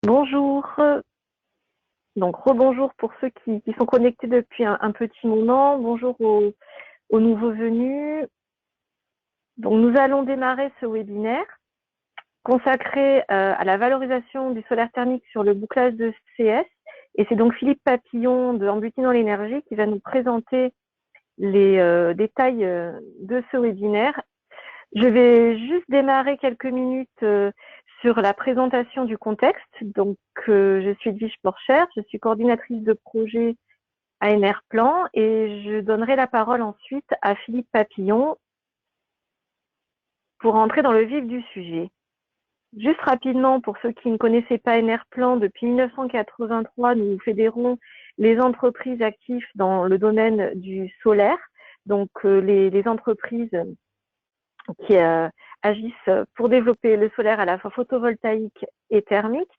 Bonjour, donc rebonjour pour ceux qui sont connectés depuis un petit moment. Bonjour aux nouveaux venus. Donc nous allons démarrer ce webinaire consacré à la valorisation du solaire thermique sur le bouclage de CS. Et c'est donc Philippe Papillon de Ambuti dans l'énergie qui va nous présenter les détails de ce webinaire. Je vais juste démarrer quelques minutes sur la présentation du contexte. Donc, je suis Edwige Porcher, je suis coordinatrice de projet à Enerplan et je donnerai la parole ensuite à Philippe Papillon pour entrer dans le vif du sujet. Juste rapidement, pour ceux qui ne connaissaient pas Enerplan, depuis 1983, nous fédérons les entreprises actives dans le domaine du solaire, donc les entreprises qui agissent pour développer le solaire à la fois photovoltaïque et thermique.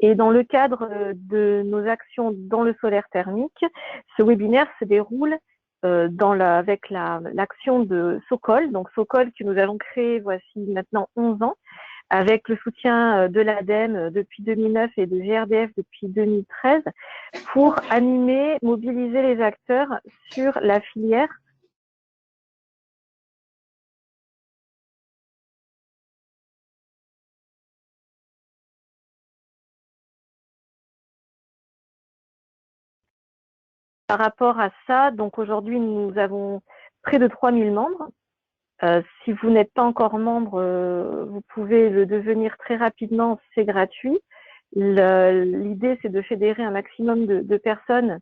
Et dans le cadre de nos actions dans le solaire thermique, ce webinaire se déroule avec l'action de Sokol, donc Sokol que nous avons créé voici maintenant 11 ans, avec le soutien de l'ADEME depuis 2009 et de GRDF depuis 2013, pour animer, mobiliser les acteurs sur la filière par rapport à ça. Donc aujourd'hui, nous avons près de 3000 membres. Si vous n'êtes pas encore membre, vous pouvez le devenir très rapidement, c'est gratuit. L'idée, c'est de fédérer un maximum de personnes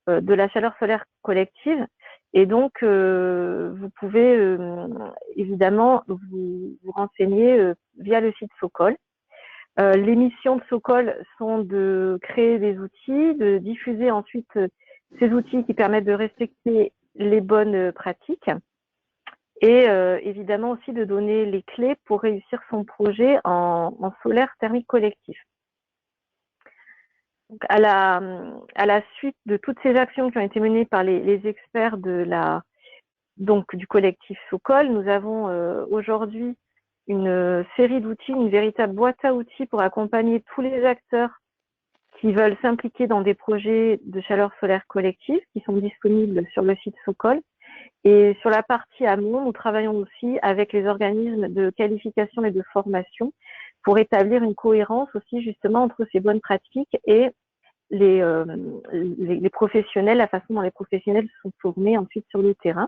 de la chaleur solaire collective. Et donc, vous pouvez évidemment vous renseigner via le site Sokol. Les missions de Sokol sont de créer des outils, de diffuser ensuite ces outils qui permettent de respecter les bonnes pratiques et évidemment aussi de donner les clés pour réussir son projet en solaire thermique collectif. Donc à la suite de toutes ces actions qui ont été menées par les experts du collectif Sokol, nous avons aujourd'hui une série d'outils, une véritable boîte à outils pour accompagner tous les acteurs qui veulent s'impliquer dans des projets de chaleur solaire collective qui sont disponibles sur le site Sokol. Et sur la partie amont, nous travaillons aussi avec les organismes de qualification et de formation pour établir une cohérence aussi justement entre ces bonnes pratiques et les professionnels, la façon dont les professionnels sont formés ensuite sur le terrain.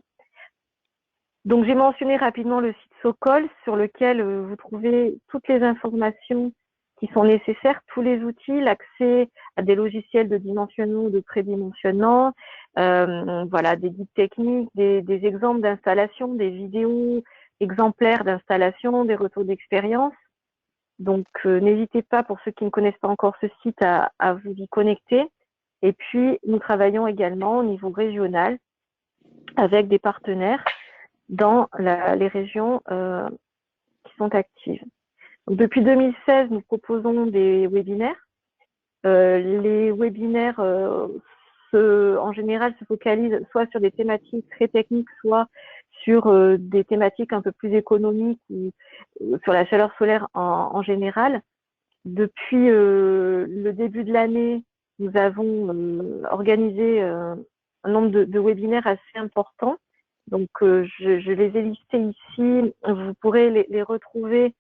Donc j'ai mentionné rapidement le site Sokol sur lequel vous trouvez toutes les informations qui sont nécessaires, tous les outils, l'accès à des logiciels de dimensionnement ou de prédimensionnement, voilà, des guides techniques, des exemples d'installation, des vidéos exemplaires d'installation, des retours d'expérience. Donc n'hésitez pas, pour ceux qui ne connaissent pas encore ce site, à vous y connecter. Et puis nous travaillons également au niveau régional avec des partenaires dans les régions qui sont actives. Donc, depuis 2016, nous proposons des webinaires. Les webinaires, en général, se focalisent soit sur des thématiques très techniques, soit sur des thématiques un peu plus économiques ou sur la chaleur solaire en général. Depuis le début de l'année, nous avons organisé un nombre de webinaires assez important. Donc, je les ai listés ici. Vous pourrez les retrouver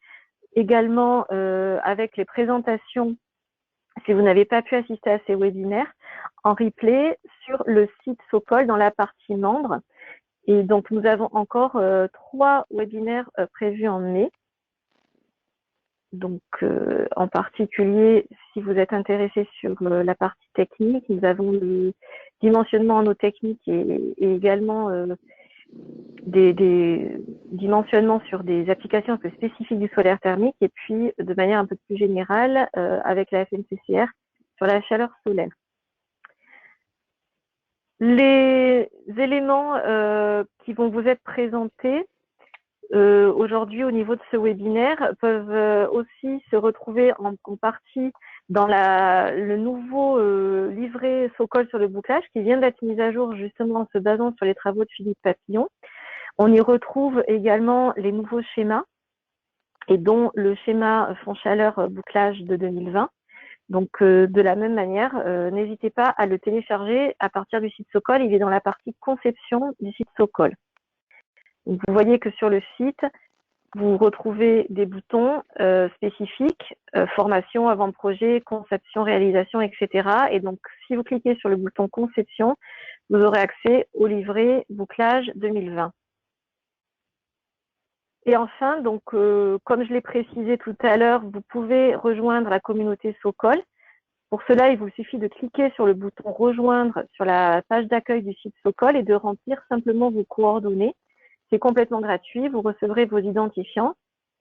également avec les présentations, si vous n'avez pas pu assister à ces webinaires, en replay sur le site Sokol dans la partie membres. Et donc, nous avons encore 3 webinaires prévus en mai. Donc, en particulier, si vous êtes intéressé sur la partie technique, nous avons le dimensionnement en eau technique et également des dimensionnements sur des applications un peu spécifiques du solaire thermique et puis de manière un peu plus générale avec la FNCCR sur la chaleur solaire. Les éléments qui vont vous être présentés aujourd'hui au niveau de ce webinaire peuvent aussi se retrouver en partie dans le nouveau livret Sokol sur le bouclage qui vient d'être mis à jour justement en se basant sur les travaux de Philippe Papillon. On y retrouve également les nouveaux schémas et dont le schéma fond chaleur bouclage de 2020 Donc, de la même manière, n'hésitez pas à le télécharger à partir du site Sokol. Il est dans la partie conception du site Sokol. Donc, vous voyez que sur le site, vous retrouvez des boutons spécifiques, formation, avant-projet, conception, réalisation, etc. Et donc, si vous cliquez sur le bouton conception, vous aurez accès au livret bouclage 2020. Et enfin, donc, comme je l'ai précisé tout à l'heure, vous pouvez rejoindre la communauté Sokol. Pour cela, il vous suffit de cliquer sur le bouton rejoindre sur la page d'accueil du site Sokol et de remplir simplement vos coordonnées. C'est complètement gratuit, vous recevrez vos identifiants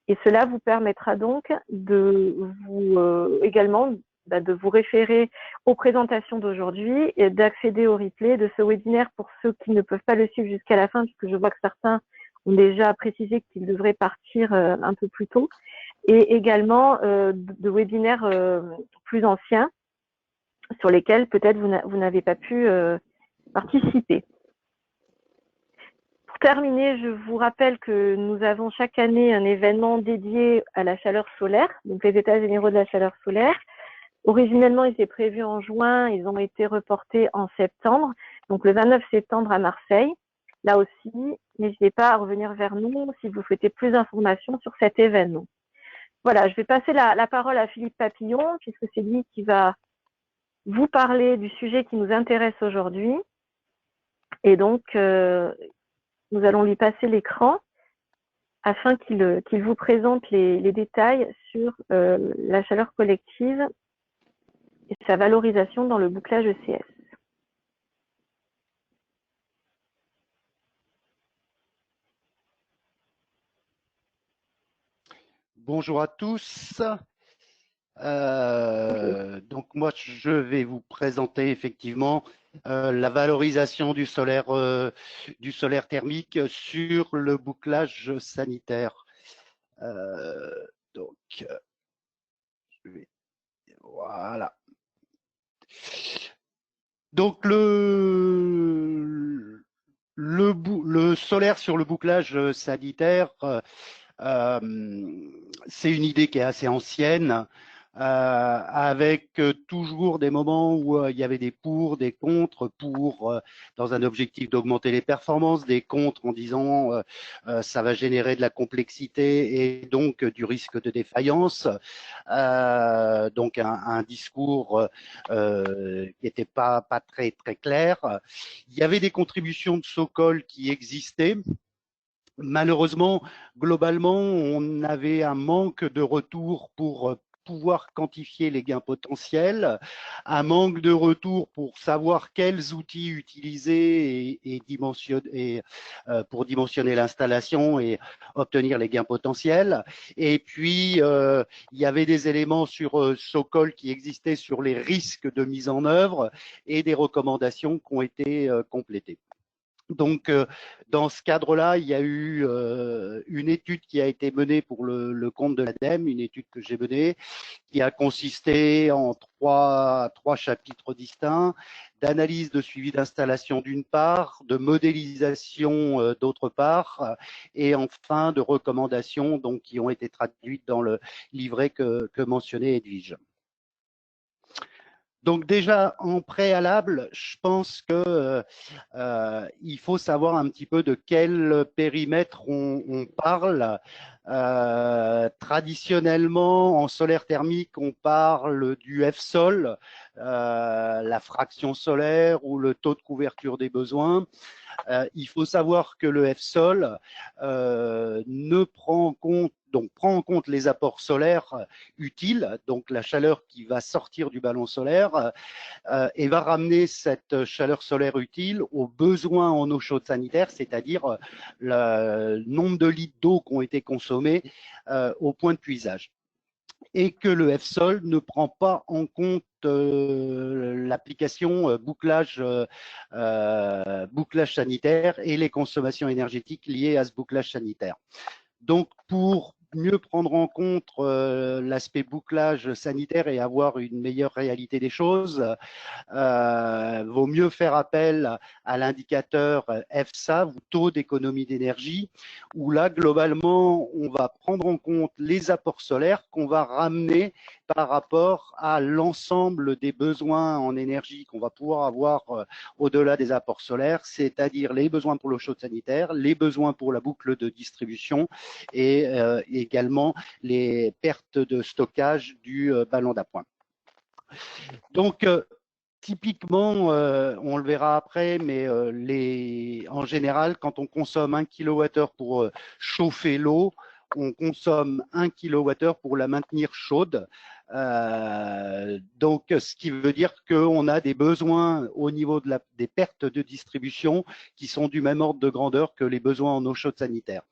et cela vous permettra donc de vous également de vous référer aux présentations d'aujourd'hui et d'accéder au replay de ce webinaire pour ceux qui ne peuvent pas le suivre jusqu'à la fin, puisque je vois que certains ont déjà précisé qu'ils devraient partir un peu plus tôt, et également de webinaires plus anciens sur lesquels peut-être vous n'avez pas pu participer. Pour terminer, je vous rappelle que nous avons chaque année un événement dédié à la chaleur solaire, donc les États généraux de la chaleur solaire. Originellement, ils étaient prévus en juin, ils ont été reportés en septembre, donc le 29 septembre à Marseille. Là aussi, n'hésitez pas à revenir vers nous si vous souhaitez plus d'informations sur cet événement. Voilà, je vais passer la parole à Philippe Papillon, puisque c'est lui qui va vous parler du sujet qui nous intéresse aujourd'hui. Et donc, nous allons lui passer l'écran afin qu'il vous présente les détails sur la chaleur collective et sa valorisation dans le bouclage ECS. Bonjour à tous. Donc moi, je vais vous présenter effectivement la valorisation du solaire thermique sur le bouclage sanitaire. Donc, voilà. Donc le solaire sur le bouclage sanitaire, c'est une idée qui est assez ancienne, avec toujours des moments où il y avait des pour, des contre, pour dans un objectif d'augmenter les performances, des contre en disant ça va générer de la complexité et donc du risque de défaillance. Donc un discours qui n'était pas très clair. Il y avait des contributions de Sokol qui existaient. Malheureusement, globalement, on avait un manque de retour pour pouvoir quantifier les gains potentiels, un manque de retour pour savoir quels outils utiliser pour dimensionner l'installation et obtenir les gains potentiels. Et puis, il y avait des éléments sur Sokol qui existaient sur les risques de mise en œuvre et des recommandations qui ont été complétées. Donc, dans ce cadre-là, il y a eu une étude qui a été menée pour le compte de l'ADEME, une étude que j'ai menée, qui a consisté en trois chapitres distincts, d'analyse de suivi d'installation d'une part, de modélisation d'autre part, et enfin de recommandations donc, qui ont été traduites dans le livret que mentionnait Edwige. Donc déjà, en préalable, je pense que il faut savoir un petit peu de quel périmètre on parle. Traditionnellement, en solaire thermique, on parle du F-sol, la fraction solaire ou le taux de couverture des besoins. Il faut savoir que le F-sol ne prend en compte les apports solaires utiles, donc la chaleur qui va sortir du ballon solaire, et va ramener cette chaleur solaire utile aux besoins en eau chaude sanitaire, c'est-à-dire le nombre de litres d'eau qui ont été consommés au point de puisage. Et que le F-sol ne prend pas en compte l'application bouclage sanitaire et les consommations énergétiques liées à ce bouclage sanitaire. Donc, pour mieux prendre en compte l'aspect bouclage sanitaire et avoir une meilleure réalité des choses, vaut mieux faire appel à l'indicateur EFSA, ou taux d'économie d'énergie, où là, globalement, on va prendre en compte les apports solaires qu'on va ramener par rapport à l'ensemble des besoins en énergie qu'on va pouvoir avoir au-delà des apports solaires, c'est-à-dire les besoins pour l'eau chaude sanitaire, les besoins pour la boucle de distribution et également les pertes de stockage du ballon d'appoint. Donc, typiquement, on le verra après, mais en général, quand on consomme 1 kWh pour chauffer l'eau, on consomme 1 kWh pour la maintenir chaude. Donc, ce qui veut dire qu'on a des besoins au niveau des pertes de distribution qui sont du même ordre de grandeur que les besoins en eau chaude sanitaire.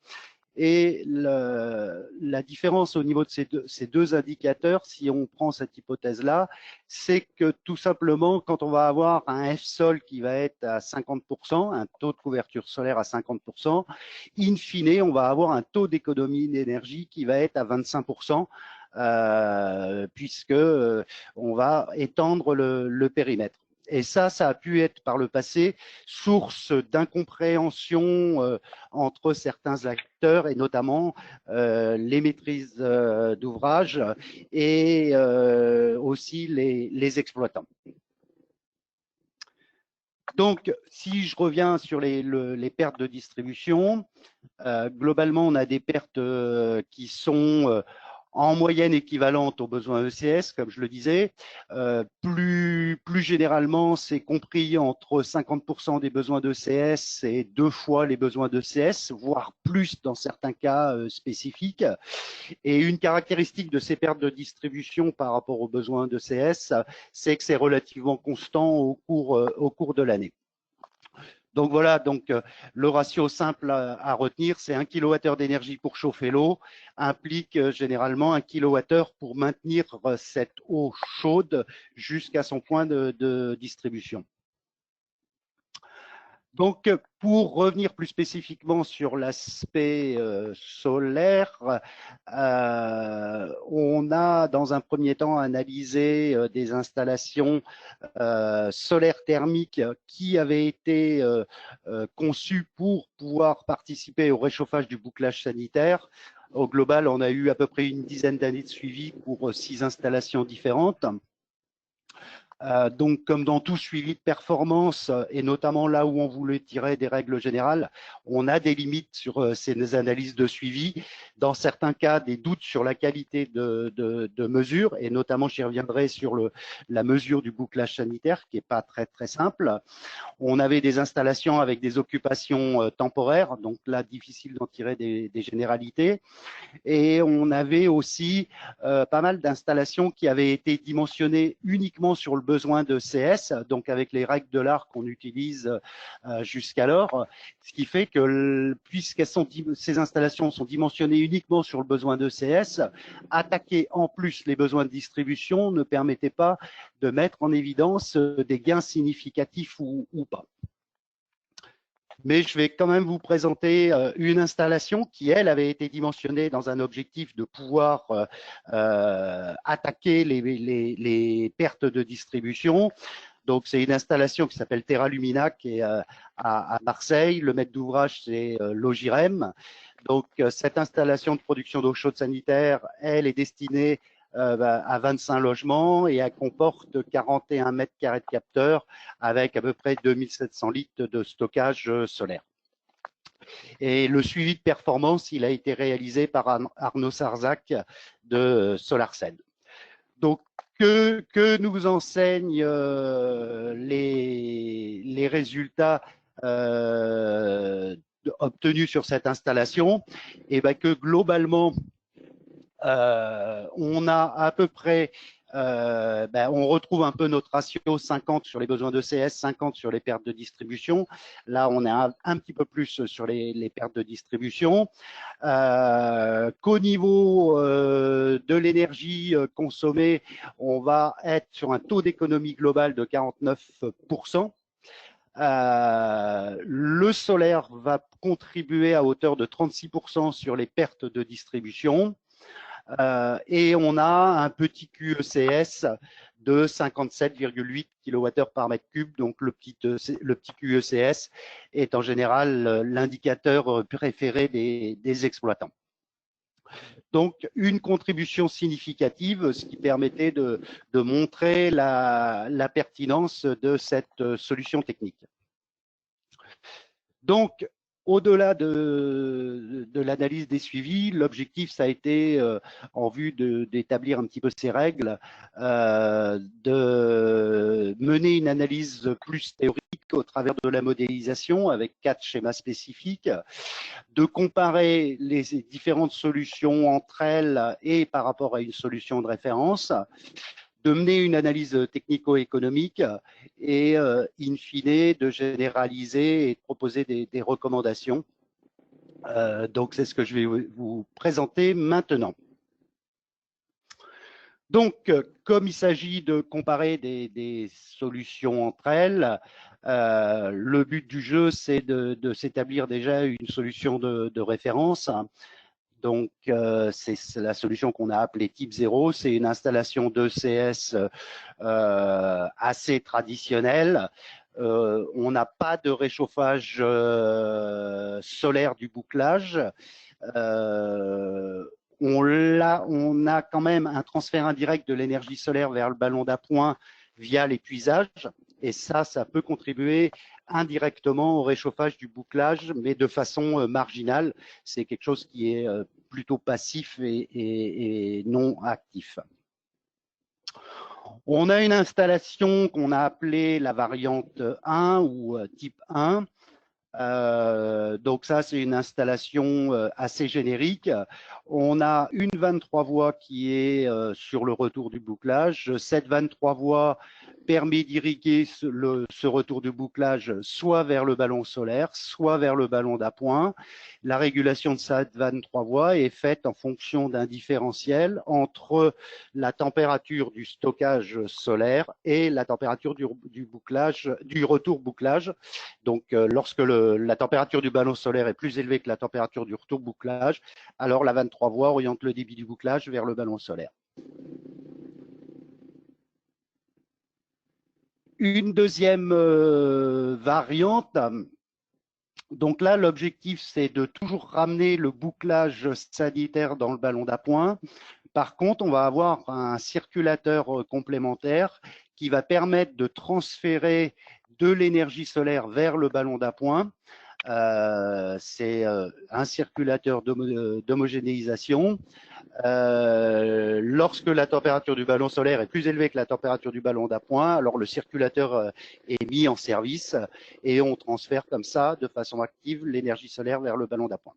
Et la différence au niveau de ces deux indicateurs, si on prend cette hypothèse-là, c'est que tout simplement, quand on va avoir un F-sol qui va être à 50%, un taux de couverture solaire à 50%, in fine, on va avoir un taux d'économie d'énergie qui va être à 25%, puisque on va étendre le périmètre. Et ça a pu être par le passé source d'incompréhension entre certains acteurs et notamment les maîtrises d'ouvrage et aussi les exploitants. Donc, si je reviens sur les pertes de distribution, globalement, on a des pertes qui sont en moyenne équivalente aux besoins ECS, comme je le disais. Plus généralement, c'est compris entre 50% des besoins d'ECS et 2 fois les besoins d'ECS, voire plus dans certains cas spécifiques. Et une caractéristique de ces pertes de distribution par rapport aux besoins d'ECS, c'est que c'est relativement constant au cours de l'année. Donc voilà, le ratio simple à retenir, c'est 1 kWh d'énergie pour chauffer l'eau, implique généralement 1 kWh pour maintenir cette eau chaude jusqu'à son point de distribution. Donc, pour revenir plus spécifiquement sur l'aspect solaire, on a dans un premier temps analysé des installations solaires thermiques qui avaient été conçues pour pouvoir participer au réchauffage du bouclage sanitaire. Au global, on a eu à peu près une dizaine d'années de suivi pour 6 installations différentes. Donc, comme dans tout suivi de performance, et notamment là où on voulait tirer des règles générales, on a des limites sur ces analyses de suivi. Dans certains cas, des doutes sur la qualité de mesure, et notamment, j'y reviendrai sur la mesure du bouclage sanitaire, qui n'est pas très, très simple. On avait des installations avec des occupations temporaires, donc là, difficile d'en tirer des généralités. Et on avait aussi pas mal d'installations qui avaient été dimensionnées uniquement sur le besoin de CS, donc avec les règles de l'art qu'on utilise jusqu'alors, ce qui fait que ces installations sont dimensionnées uniquement sur le besoin de CS, attaquer en plus les besoins de distribution ne permettait pas de mettre en évidence des gains significatifs ou pas. Mais je vais quand même vous présenter une installation qui, elle, avait été dimensionnée dans un objectif de pouvoir attaquer les pertes de distribution. Donc, c'est une installation qui s'appelle Terra Lumina, qui est à Marseille. Le maître d'ouvrage, c'est Logirem. Donc, cette installation de production d'eau chaude sanitaire, elle est destinée à 25 logements et elle comporte 41 mètres carrés de capteurs avec à peu près 2700 litres de stockage solaire. Et le suivi de performance, il a été réalisé par Arnaud Sarzac de SolarSed. Donc, que nous enseignent les résultats obtenus sur cette installation? Et bien que globalement, on a à peu près, on retrouve un peu notre ratio 50 sur les besoins de CS, 50 sur les pertes de distribution. Là, on est un petit peu plus sur les pertes de distribution. Qu'au niveau de l'énergie consommée, on va être sur un taux d'économie globale de 49%. Le solaire va contribuer à hauteur de 36% sur les pertes de distribution. Et on a un petit QECS de 57,8 kWh par mètre cube. Donc, le petit QECS est en général l'indicateur préféré des exploitants. Donc, une contribution significative, ce qui permettait de montrer la pertinence de cette solution technique. Donc, au-delà de l'analyse des suivis, l'objectif, ça a été, en vue d'établir un petit peu ces règles, de mener une analyse plus théorique au travers de la modélisation avec 4 schémas spécifiques, de comparer les différentes solutions entre elles et par rapport à une solution de référence, de mener une analyse technico-économique et, in fine, de généraliser et de proposer des recommandations. Donc, c'est ce que je vais vous présenter maintenant. Donc, comme il s'agit de comparer des solutions entre elles, le but du jeu, c'est de s'établir déjà une solution de référence. Donc, c'est la solution qu'on a appelée type 0. C'est une installation d'ECS assez traditionnelle. On n'a pas de réchauffage solaire du bouclage. On a quand même un transfert indirect de l'énergie solaire vers le ballon d'appoint via l'épuisage. Et ça peut contribuer indirectement au réchauffage du bouclage, mais de façon marginale. C'est quelque chose qui est plutôt passif et non actif. On a une installation qu'on a appelée la variante 1 ou type 1. Donc ça, c'est une installation assez générique. On a une 23 voies qui est sur le retour du bouclage. Cette 23 voies permet d'irriguer ce retour du bouclage soit vers le ballon solaire, soit vers le ballon d'appoint. La régulation de cette 23 voies est faite en fonction d'un différentiel entre la température du stockage solaire et la température du retour bouclage. Donc, lorsque la température du ballon solaire est plus élevée que la température du retour bouclage, alors la 23 voies oriente le débit du bouclage vers le ballon solaire. Une deuxième variante, donc là, l'objectif, c'est de toujours ramener le bouclage sanitaire dans le ballon d'appoint. Par contre, on va avoir un circulateur complémentaire qui va permettre de transférer de l'énergie solaire vers le ballon d'appoint. C'est un circulateur d'homogénéisation. Lorsque la température du ballon solaire est plus élevée que la température du ballon d'appoint, alors le circulateur est mis en service et on transfère comme ça, de façon active, l'énergie solaire vers le ballon d'appoint.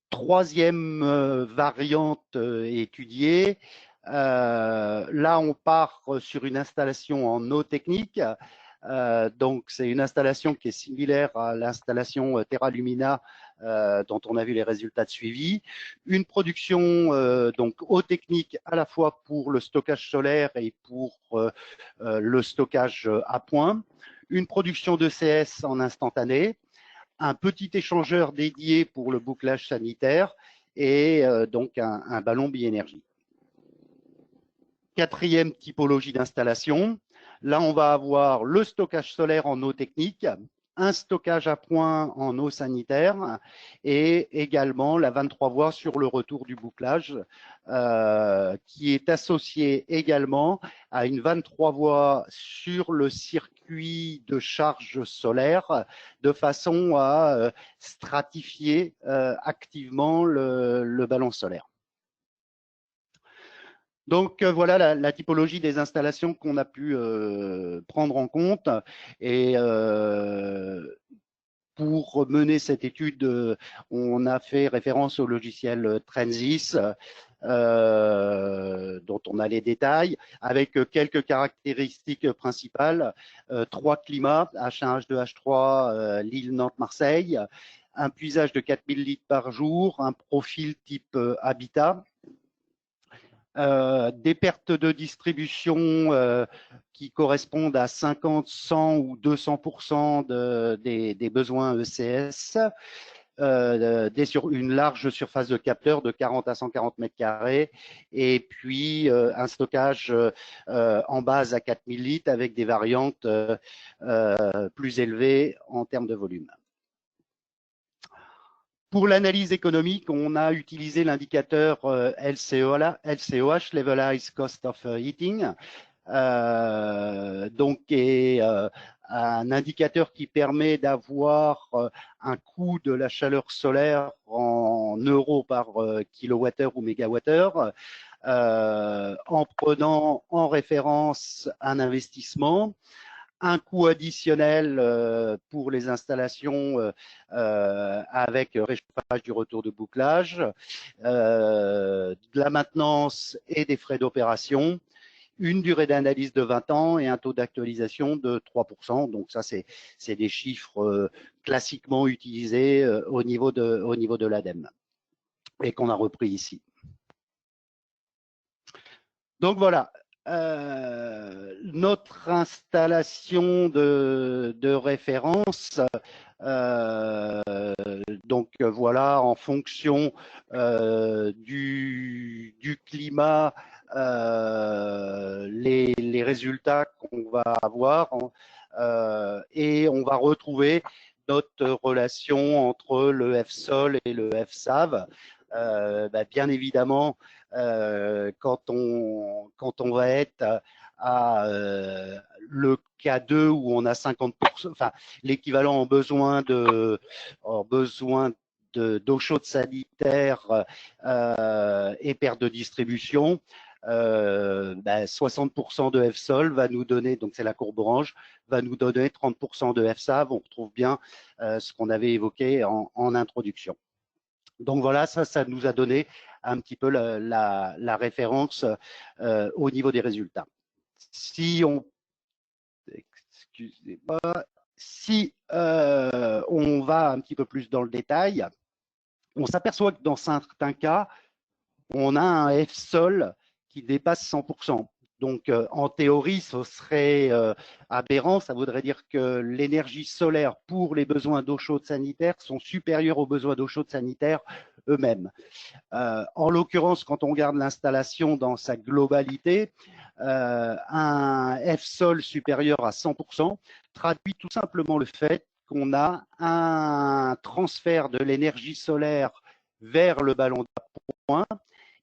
Troisième variante étudiée, là on part sur une installation en eau technique. Donc c'est une installation qui est similaire à l'installation Terra Lumina dont on a vu les résultats de suivi. Une production donc eau technique à la fois pour le stockage solaire et pour le stockage à point. Une production d'ECS en instantané. Un petit échangeur dédié pour le bouclage sanitaire et donc un ballon biénergie. Quatrième typologie d'installation, là on va avoir le stockage solaire en eau technique, un stockage à point en eau sanitaire et également la 23 voies sur le retour du bouclage qui est associée également à une 23 voies sur le circuit de charge solaire de façon à stratifier activement le ballon solaire. Donc voilà la typologie des installations qu'on a pu prendre en compte et pour mener cette étude, on a fait référence au logiciel Transys dont on a les détails avec quelques caractéristiques principales, 3 climats H1, H2, H3, Lille, Nantes, Marseille, un puisage de 4000 litres par jour, un profil type habitat. Des pertes de distribution qui correspondent à 50, 100 ou 200% des besoins ECS, sur une large surface de capteur de 40 à 140 mètres carrés et puis un stockage en base à 4000 litres avec des variantes plus élevées en termes de volume. Pour l'analyse économique, on a utilisé l'indicateur LCOH, Levelized Cost of Heating, donc est un indicateur qui permet d'avoir un coût de la chaleur solaire en euros par kilowattheure ou mégawattheure, en prenant en référence un investissement, un coût additionnel pour les installations avec réchauffage du retour de bouclage, de la maintenance et des frais d'opération, une durée d'analyse de 20 ans et un taux d'actualisation de 3%. Donc ça, c'est des chiffres classiquement utilisés au niveau de l'ADEME et qu'on a repris ici. Donc voilà, notre installation de référence. Donc voilà, en fonction du climat, les résultats qu'on va avoir, et on va retrouver notre relation entre le F-Sol et le F-SAV. Bien évidemment, quand on va être à le K2 où on a 50%, enfin l'équivalent en besoin d'eau chaude sanitaire et perte de distribution, 60% de F-Sol va nous donner, donc c'est la courbe orange, va nous donner 30% de F-SAV. On retrouve bien ce qu'on avait évoqué en introduction. Donc voilà, ça nous a donné un petit peu la référence au niveau des résultats. Si on va un petit peu plus dans le détail, on s'aperçoit que dans certains cas, on a un F-Sol qui dépasse 100%. Donc, en théorie, ce serait aberrant. Ça voudrait dire que l'énergie solaire pour les besoins d'eau chaude sanitaire sont supérieurs aux besoins d'eau chaude sanitaire eux-mêmes. En l'occurrence, quand on regarde l'installation dans sa globalité, un F-Sol supérieur à 100% traduit tout simplement le fait qu'on a un transfert de l'énergie solaire vers le ballon d'appoint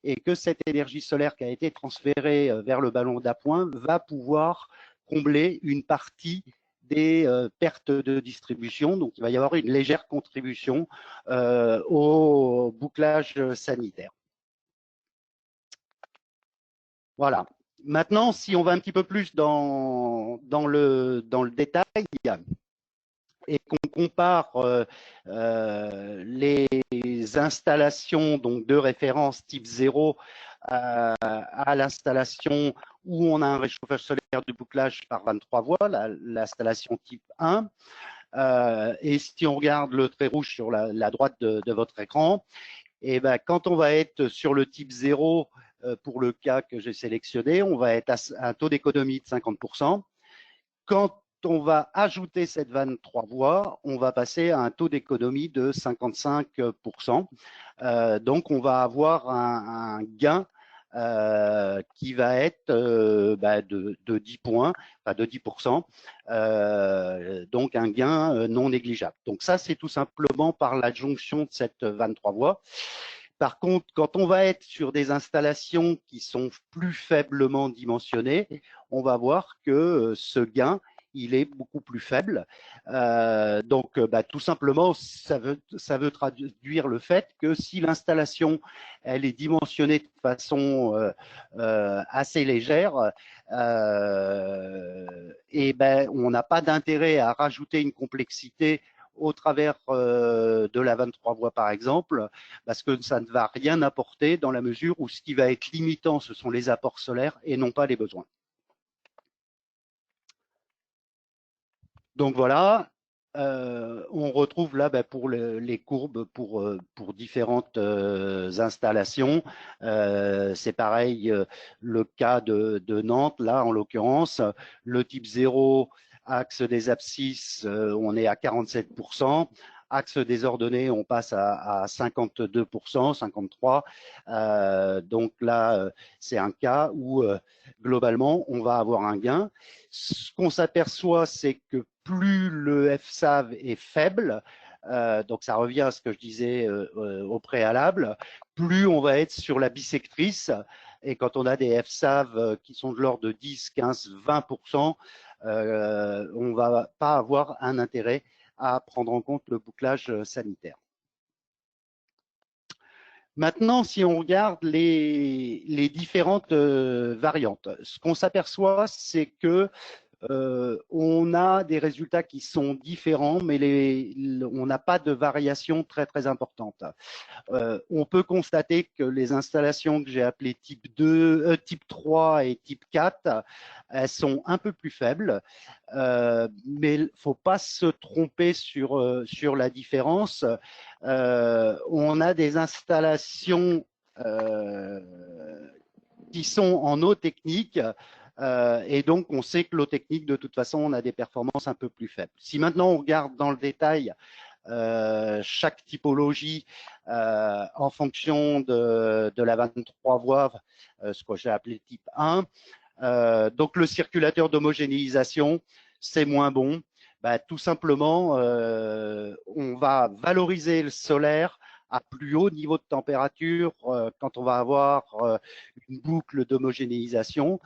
et que cette énergie solaire qui a été transférée vers le ballon d'appoint va pouvoir combler une partie des pertes de distribution. Donc, il va y avoir une légère contribution au bouclage sanitaire. Voilà. Maintenant, si on va un petit peu plus dans le détail et qu'on compare les installations donc, de référence type 0 à l'installation où on a un réchauffage solaire du bouclage par 23 voies, l'installation type 1. Et si on regarde le trait rouge sur la droite de votre écran, et ben, quand on va être sur le type 0, pour le cas que j'ai sélectionné, on va être à un taux d'économie de 50%. Quand on va ajouter cette 23 voies, on va passer à un taux d'économie de 55%. Donc, on va avoir un gain qui va être de 10 points, enfin de 10%, donc un gain non négligeable. Donc ça, c'est tout simplement par l'adjonction de cette 23 voies. Par contre, quand on va être sur des installations qui sont plus faiblement dimensionnées, on va voir que ce gain, il est beaucoup plus faible. Donc, tout simplement, ça veut traduire le fait que si l'installation, elle est dimensionnée de façon assez légère, on n'a pas d'intérêt à rajouter une complexité au travers de la 23 voies par exemple, parce que ça ne va rien apporter dans la mesure où ce qui va être limitant, ce sont les apports solaires et non pas les besoins. Donc voilà, on retrouve là pour les courbes pour différentes installations. C'est pareil, le cas de Nantes, là en l'occurrence, le type 0, axe des abscisses, on est à 47%. Axe désordonné, on passe à 52%, 53%. Donc là, c'est un cas où globalement, on va avoir un gain. Ce qu'on s'aperçoit, c'est que plus le FSAV est faible, donc ça revient à ce que je disais au préalable, plus on va être sur la bissectrice. Et quand on a des FSAV qui sont de l'ordre de 10, 15, 20%, on va pas avoir un intérêt à prendre en compte le bouclage sanitaire. Maintenant, si on regarde les différentes variantes, ce qu'on s'aperçoit, c'est que on a des résultats qui sont différents, mais on n'a pas de variation très très importante. On peut constater que les installations que j'ai appelées type 2, type 3 et type 4, elles sont un peu plus faibles, mais il ne faut pas se tromper sur la différence. On a des installations qui sont en eau technique, et donc on sait que l'eau technique, de toute façon, on a des performances un peu plus faibles. Si maintenant on regarde dans le détail chaque typologie en fonction de la 23 voies, ce que j'ai appelé type 1. Donc le circulateur d'homogénéisation, c'est moins bon. Bah, tout simplement, on va valoriser le solaire à plus haut niveau de température quand on va avoir une boucle d'homogénéisation,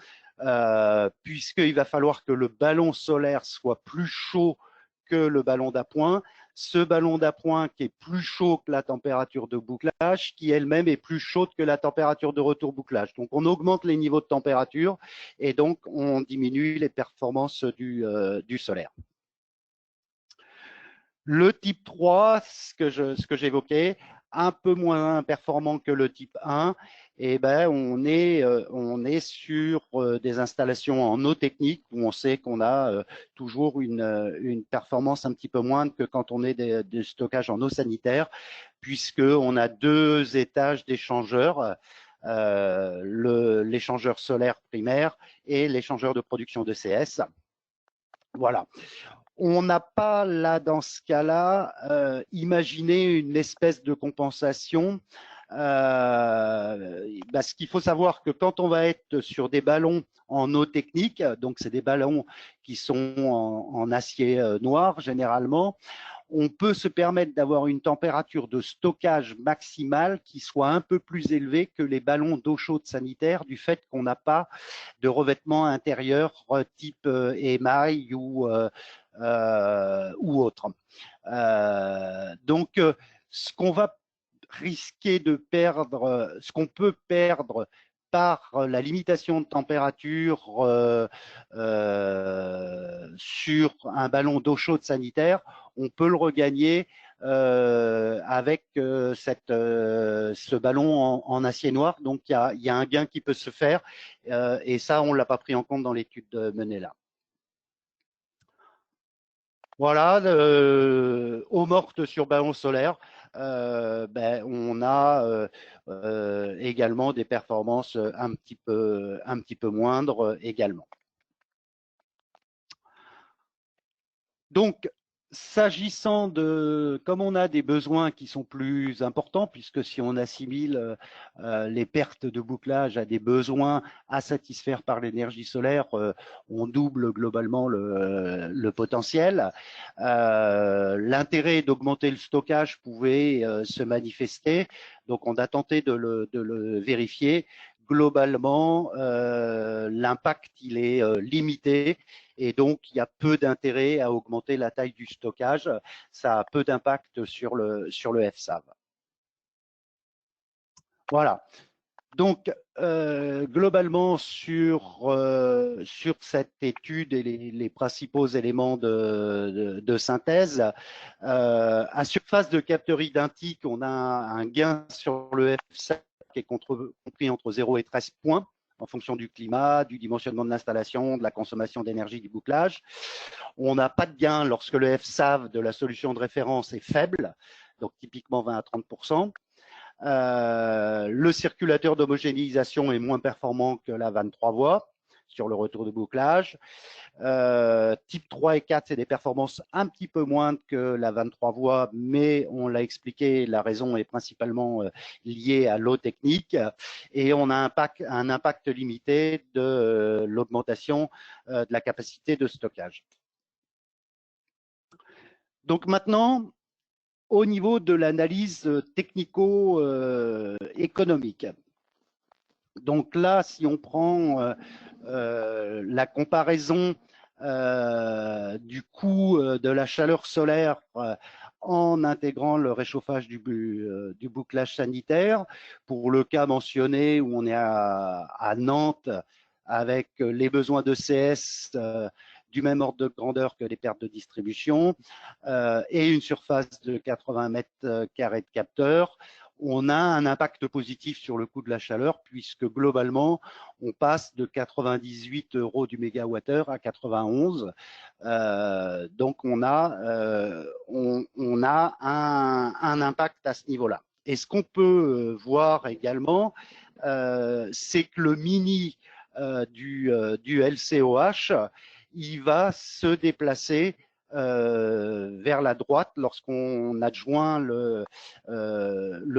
puisqu'il va falloir que le ballon solaire soit plus chaud que le ballon d'appoint. Ce ballon d'appoint qui est plus chaud que la température de bouclage, qui elle-même est plus chaude que la température de retour bouclage. Donc on augmente les niveaux de température et donc on diminue les performances du solaire. Le type 3, ce que j'évoquais, un peu moins performant que le type 1, et ben on est sur des installations en eau technique où on sait qu'on a toujours une performance un petit peu moindre que quand on est des stockages en eau sanitaire, puisqu'on a deux étages d'échangeurs, l'échangeur solaire primaire et l'échangeur de production de CS. Voilà. On n'a pas là, dans ce cas-là, imaginé une espèce de compensation. Parce qu'il faut savoir que quand on va être sur des ballons en eau technique, donc c'est des ballons qui sont en acier noir généralement, on peut se permettre d'avoir une température de stockage maximale qui soit un peu plus élevée que les ballons d'eau chaude sanitaire du fait qu'on n'a pas de revêtement intérieur type émail ou autre. Donc, ce qu'on va risquer de perdre, ce qu'on peut perdre par la limitation de température sur un ballon d'eau chaude sanitaire, on peut le regagner avec ce ballon en acier noir. Donc, il y a un gain qui peut se faire et ça, on ne l'a pas pris en compte dans l'étude menée là. Voilà, eau morte sur ballon solaire, ben, on a également des performances un petit peu moindres également. Donc, s'agissant de, comme on a des besoins qui sont plus importants, puisque si on assimile les pertes de bouclage à des besoins à satisfaire par l'énergie solaire, on double globalement le potentiel. L'intérêt d'augmenter le stockage pouvait se manifester, donc on a tenté de le vérifier. Globalement, l'impact il est limité et donc il y a peu d'intérêt à augmenter la taille du stockage. Ça a peu d'impact sur le FSAV. Voilà. Donc, globalement, sur cette étude et les principaux éléments de synthèse, à surface de capteur identique, on a un gain sur le FSAV qui est compris entre 0 et 13 points en fonction du climat, du dimensionnement de l'installation, de la consommation d'énergie du bouclage. On n'a pas de gain lorsque le FSAV de la solution de référence est faible, donc typiquement 20 à 30%. Le circulateur d'homogénéisation est moins performant que la 23 voies sur le retour de bouclage. Type 3 et 4, c'est des performances un petit peu moindres que la 23 voies, mais on l'a expliqué, la raison est principalement liée à l'eau technique et on a un impact limité de l'augmentation de la capacité de stockage. Donc maintenant, au niveau de l'analyse technico-économique. Donc là, si on prend la comparaison du coût de la chaleur solaire en intégrant le réchauffage du bouclage sanitaire, pour le cas mentionné où on est à Nantes avec les besoins de CS du même ordre de grandeur que les pertes de distribution et une surface de 80 mètres carrés de capteurs, on a un impact positif sur le coût de la chaleur puisque globalement, on passe de 98 € du mégawattheure à 91. Donc, on a un impact à ce niveau-là. Et ce qu'on peut voir également, c'est que le mini du LCOH, il va se déplacer vers la droite lorsqu'on adjoint le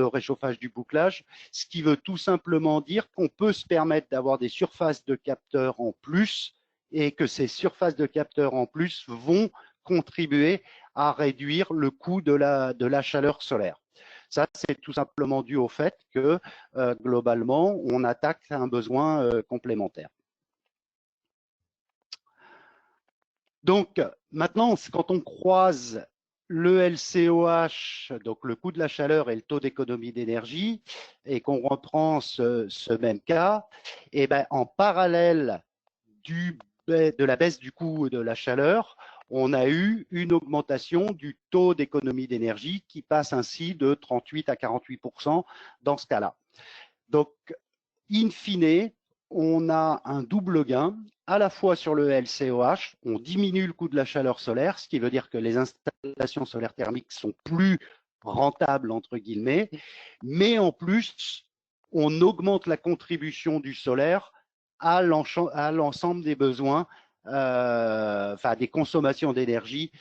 réchauffage du bouclage, ce qui veut tout simplement dire qu'on peut se permettre d'avoir des surfaces de capteurs en plus et que ces surfaces de capteurs en plus vont contribuer à réduire le coût de la chaleur solaire. Ça, c'est tout simplement dû au fait que globalement, on attaque un besoin complémentaire. Donc, maintenant, quand on croise le LCOH, donc le coût de la chaleur et le taux d'économie d'énergie, et qu'on reprend ce même cas, et ben, en parallèle de la baisse du coût de la chaleur, on a eu une augmentation du taux d'économie d'énergie qui passe ainsi de 38 à 48% dans ce cas-là. Donc, in fine, on a un double gain, à la fois sur le LCOH, on diminue le coût de la chaleur solaire, ce qui veut dire que les installations solaires thermiques sont plus rentables, entre guillemets, mais en plus, on augmente la contribution du solaire à l'ensemble des besoins, enfin des consommations d'énergie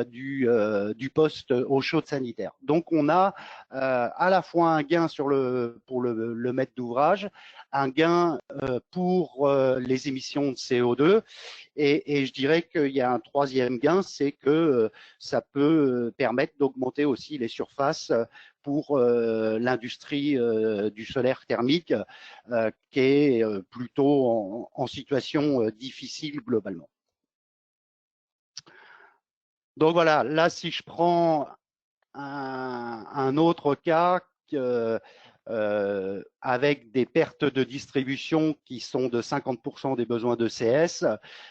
du poste eau chaude sanitaire. Donc on a à la fois un gain pour le mètre d'ouvrage, un gain pour les émissions de CO2 et je dirais qu'il y a un troisième gain, c'est que ça peut permettre d'augmenter aussi les surfaces pour l'industrie du solaire thermique qui est plutôt en situation difficile globalement. Donc voilà, là si je prends un autre cas avec des pertes de distribution qui sont de 50% des besoins de CS.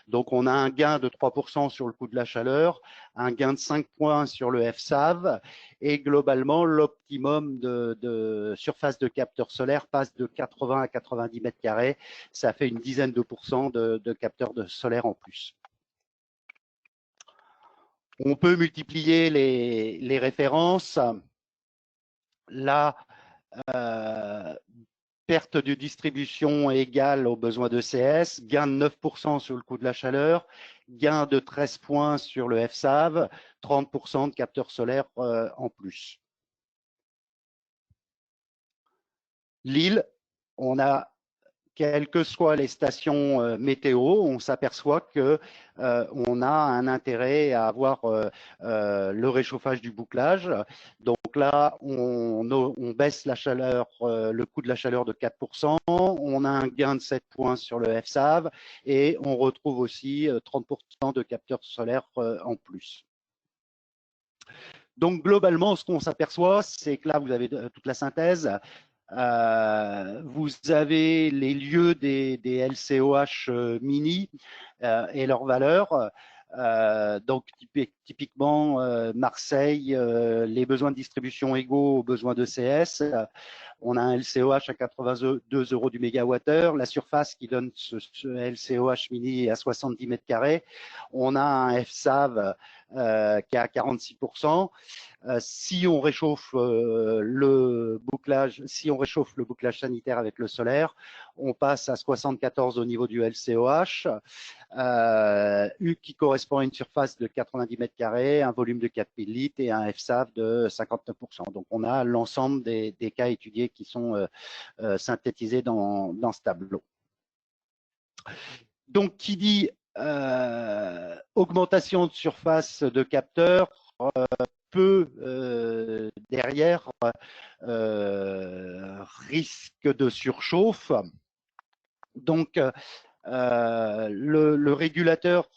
Donc, on a un gain de 3% sur le coût de la chaleur, un gain de 5 points sur le FSAV et globalement, l'optimum de surface de capteurs solaires passe de 80 à 90 mètres carrés. Ça fait une dizaine de pourcents de capteurs solaires en plus. On peut multiplier les références. Là, perte de distribution égale aux besoins de CS, gain de 9% sur le coût de la chaleur, gain de 13 points sur le FSAV, 30% de capteurs solaires en plus. L'île, on a, quelles que soient les stations météo, on s'aperçoit que on a un intérêt à avoir le réchauffage du bouclage. Donc là, on baisse la chaleur, le coût de la chaleur de 4%, on a un gain de 7 points sur le FSAV et on retrouve aussi 30% de capteurs solaires en plus. Donc globalement, ce qu'on s'aperçoit, c'est que là, vous avez toute la synthèse. Vous avez les lieux des LCOH mini et leurs valeurs. Donc typiquement Marseille, les besoins de distribution égaux aux besoins de CS. On a un LCOH à 82 € du mégawattheure, la surface qui donne ce LCOH mini est à 70 mètres carrés. On a un FSAV qui est à 46%. Si on réchauffe le bouclage sanitaire avec le solaire, on passe à 74 au niveau du LCOH, qui correspond à une surface de 90 mètres carrés, un volume de 4000 litres et un FSAV de 59%. Donc on a l'ensemble des cas étudiés qui sont synthétisés dans ce tableau. Donc qui dit augmentation de surface de capteurs, peu derrière risque de surchauffe. Donc, le régulateur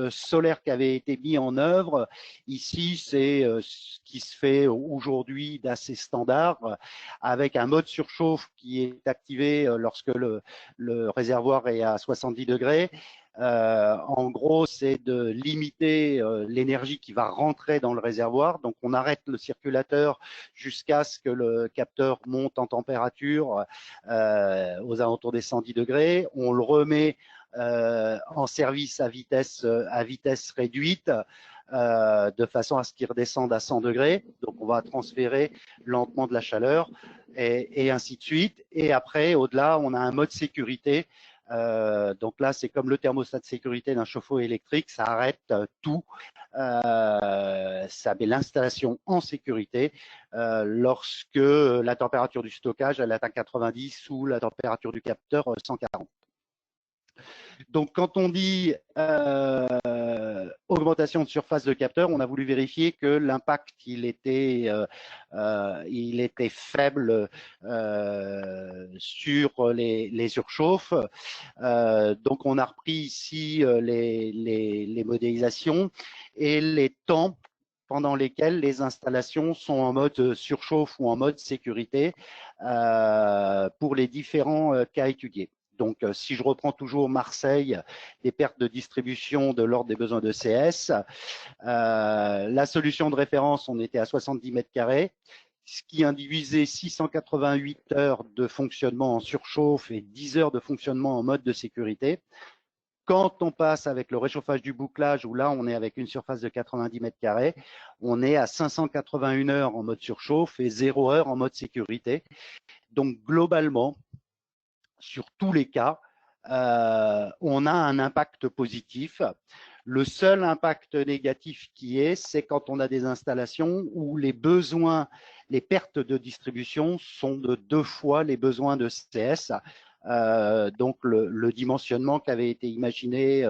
solaire qui avait été mis en œuvre, ici, c'est ce qui se fait aujourd'hui d'assez standard, avec un mode surchauffe qui est activé lorsque le réservoir est à 70 degrés. En gros, c'est de limiter l'énergie qui va rentrer dans le réservoir. Donc, on arrête le circulateur jusqu'à ce que le capteur monte en température aux alentours des 110 degrés. On le remet en service à vitesse réduite de façon à ce qu'il redescende à 100 degrés. Donc, on va transférer lentement de la chaleur et ainsi de suite. Et après, au-delà, on a un mode sécurité. Donc là, c'est comme le thermostat de sécurité d'un chauffe-eau électrique, ça arrête tout, ça met l'installation en sécurité lorsque la température du stockage elle atteint 90 ou la température du capteur 140. Donc, quand on dit augmentation de surface de capteur, on a voulu vérifier que l'impact il était faible sur les surchauffes. Donc, on a repris ici les modélisations et les temps pendant lesquels les installations sont en mode surchauffe ou en mode sécurité pour les différents cas étudiés. Donc, si je reprends toujours Marseille, des pertes de distribution de l'ordre des besoins de CS, la solution de référence, on était à 70 mètres carrés, ce qui induisait 688 heures de fonctionnement en surchauffe et 10 heures de fonctionnement en mode de sécurité. Quand on passe avec le réchauffage du bouclage, où là, on est avec une surface de 90 mètres carrés, on est à 581 heures en mode surchauffe et 0 heure en mode sécurité. Donc, globalement, sur tous les cas, on a un impact positif. Le seul impact négatif c'est quand on a des installations où les besoins, les pertes de distribution sont de 2 fois les besoins de CS. Donc le dimensionnement qui avait été imaginé,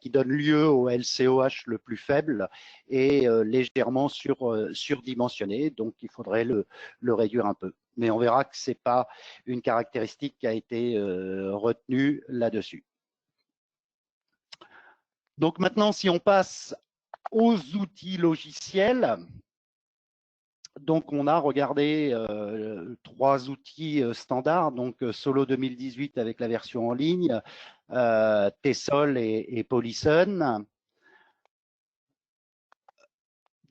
qui donne lieu au LCOH le plus faible est légèrement surdimensionné, donc il faudrait le réduire un peu. Mais on verra que ce n'est pas une caractéristique qui a été retenue là-dessus. Donc maintenant, si on passe aux outils logiciels, donc on a regardé 3 outils standards, donc Solo 2018 avec la version en ligne, Tessol et Polyson.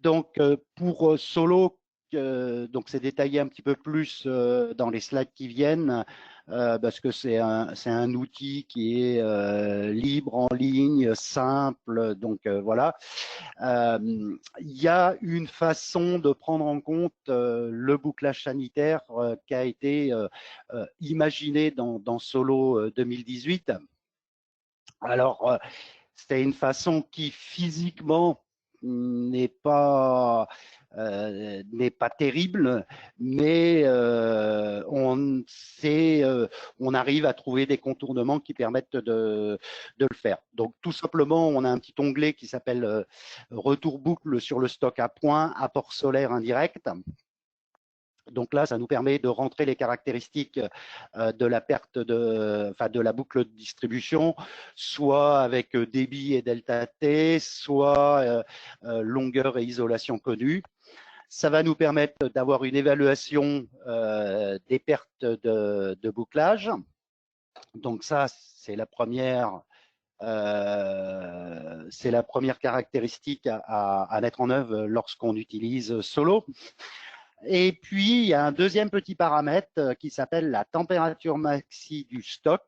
Donc pour Solo, donc c'est détaillé un petit peu plus dans les slides qui viennent, parce que c'est un outil qui est libre, en ligne, simple, donc voilà. Il y a une façon de prendre en compte le bouclage sanitaire qui a été imaginé dans Solo 2018. Alors, c'est une façon qui physiquement n'est pas terrible, mais on arrive à trouver des contournements qui permettent de le faire. Donc tout simplement, on a un petit onglet qui s'appelle retour boucle sur le stock à point, apport solaire indirect. Donc là, ça nous permet de rentrer les caractéristiques de la perte de la boucle de distribution, soit avec débit et delta T, soit longueur et isolation connue. Ça va nous permettre d'avoir une évaluation des pertes de bouclage. Donc ça, c'est la première caractéristique à mettre en œuvre lorsqu'on utilise Solo. Et puis, il y a un deuxième petit paramètre qui s'appelle la température maxi du stock,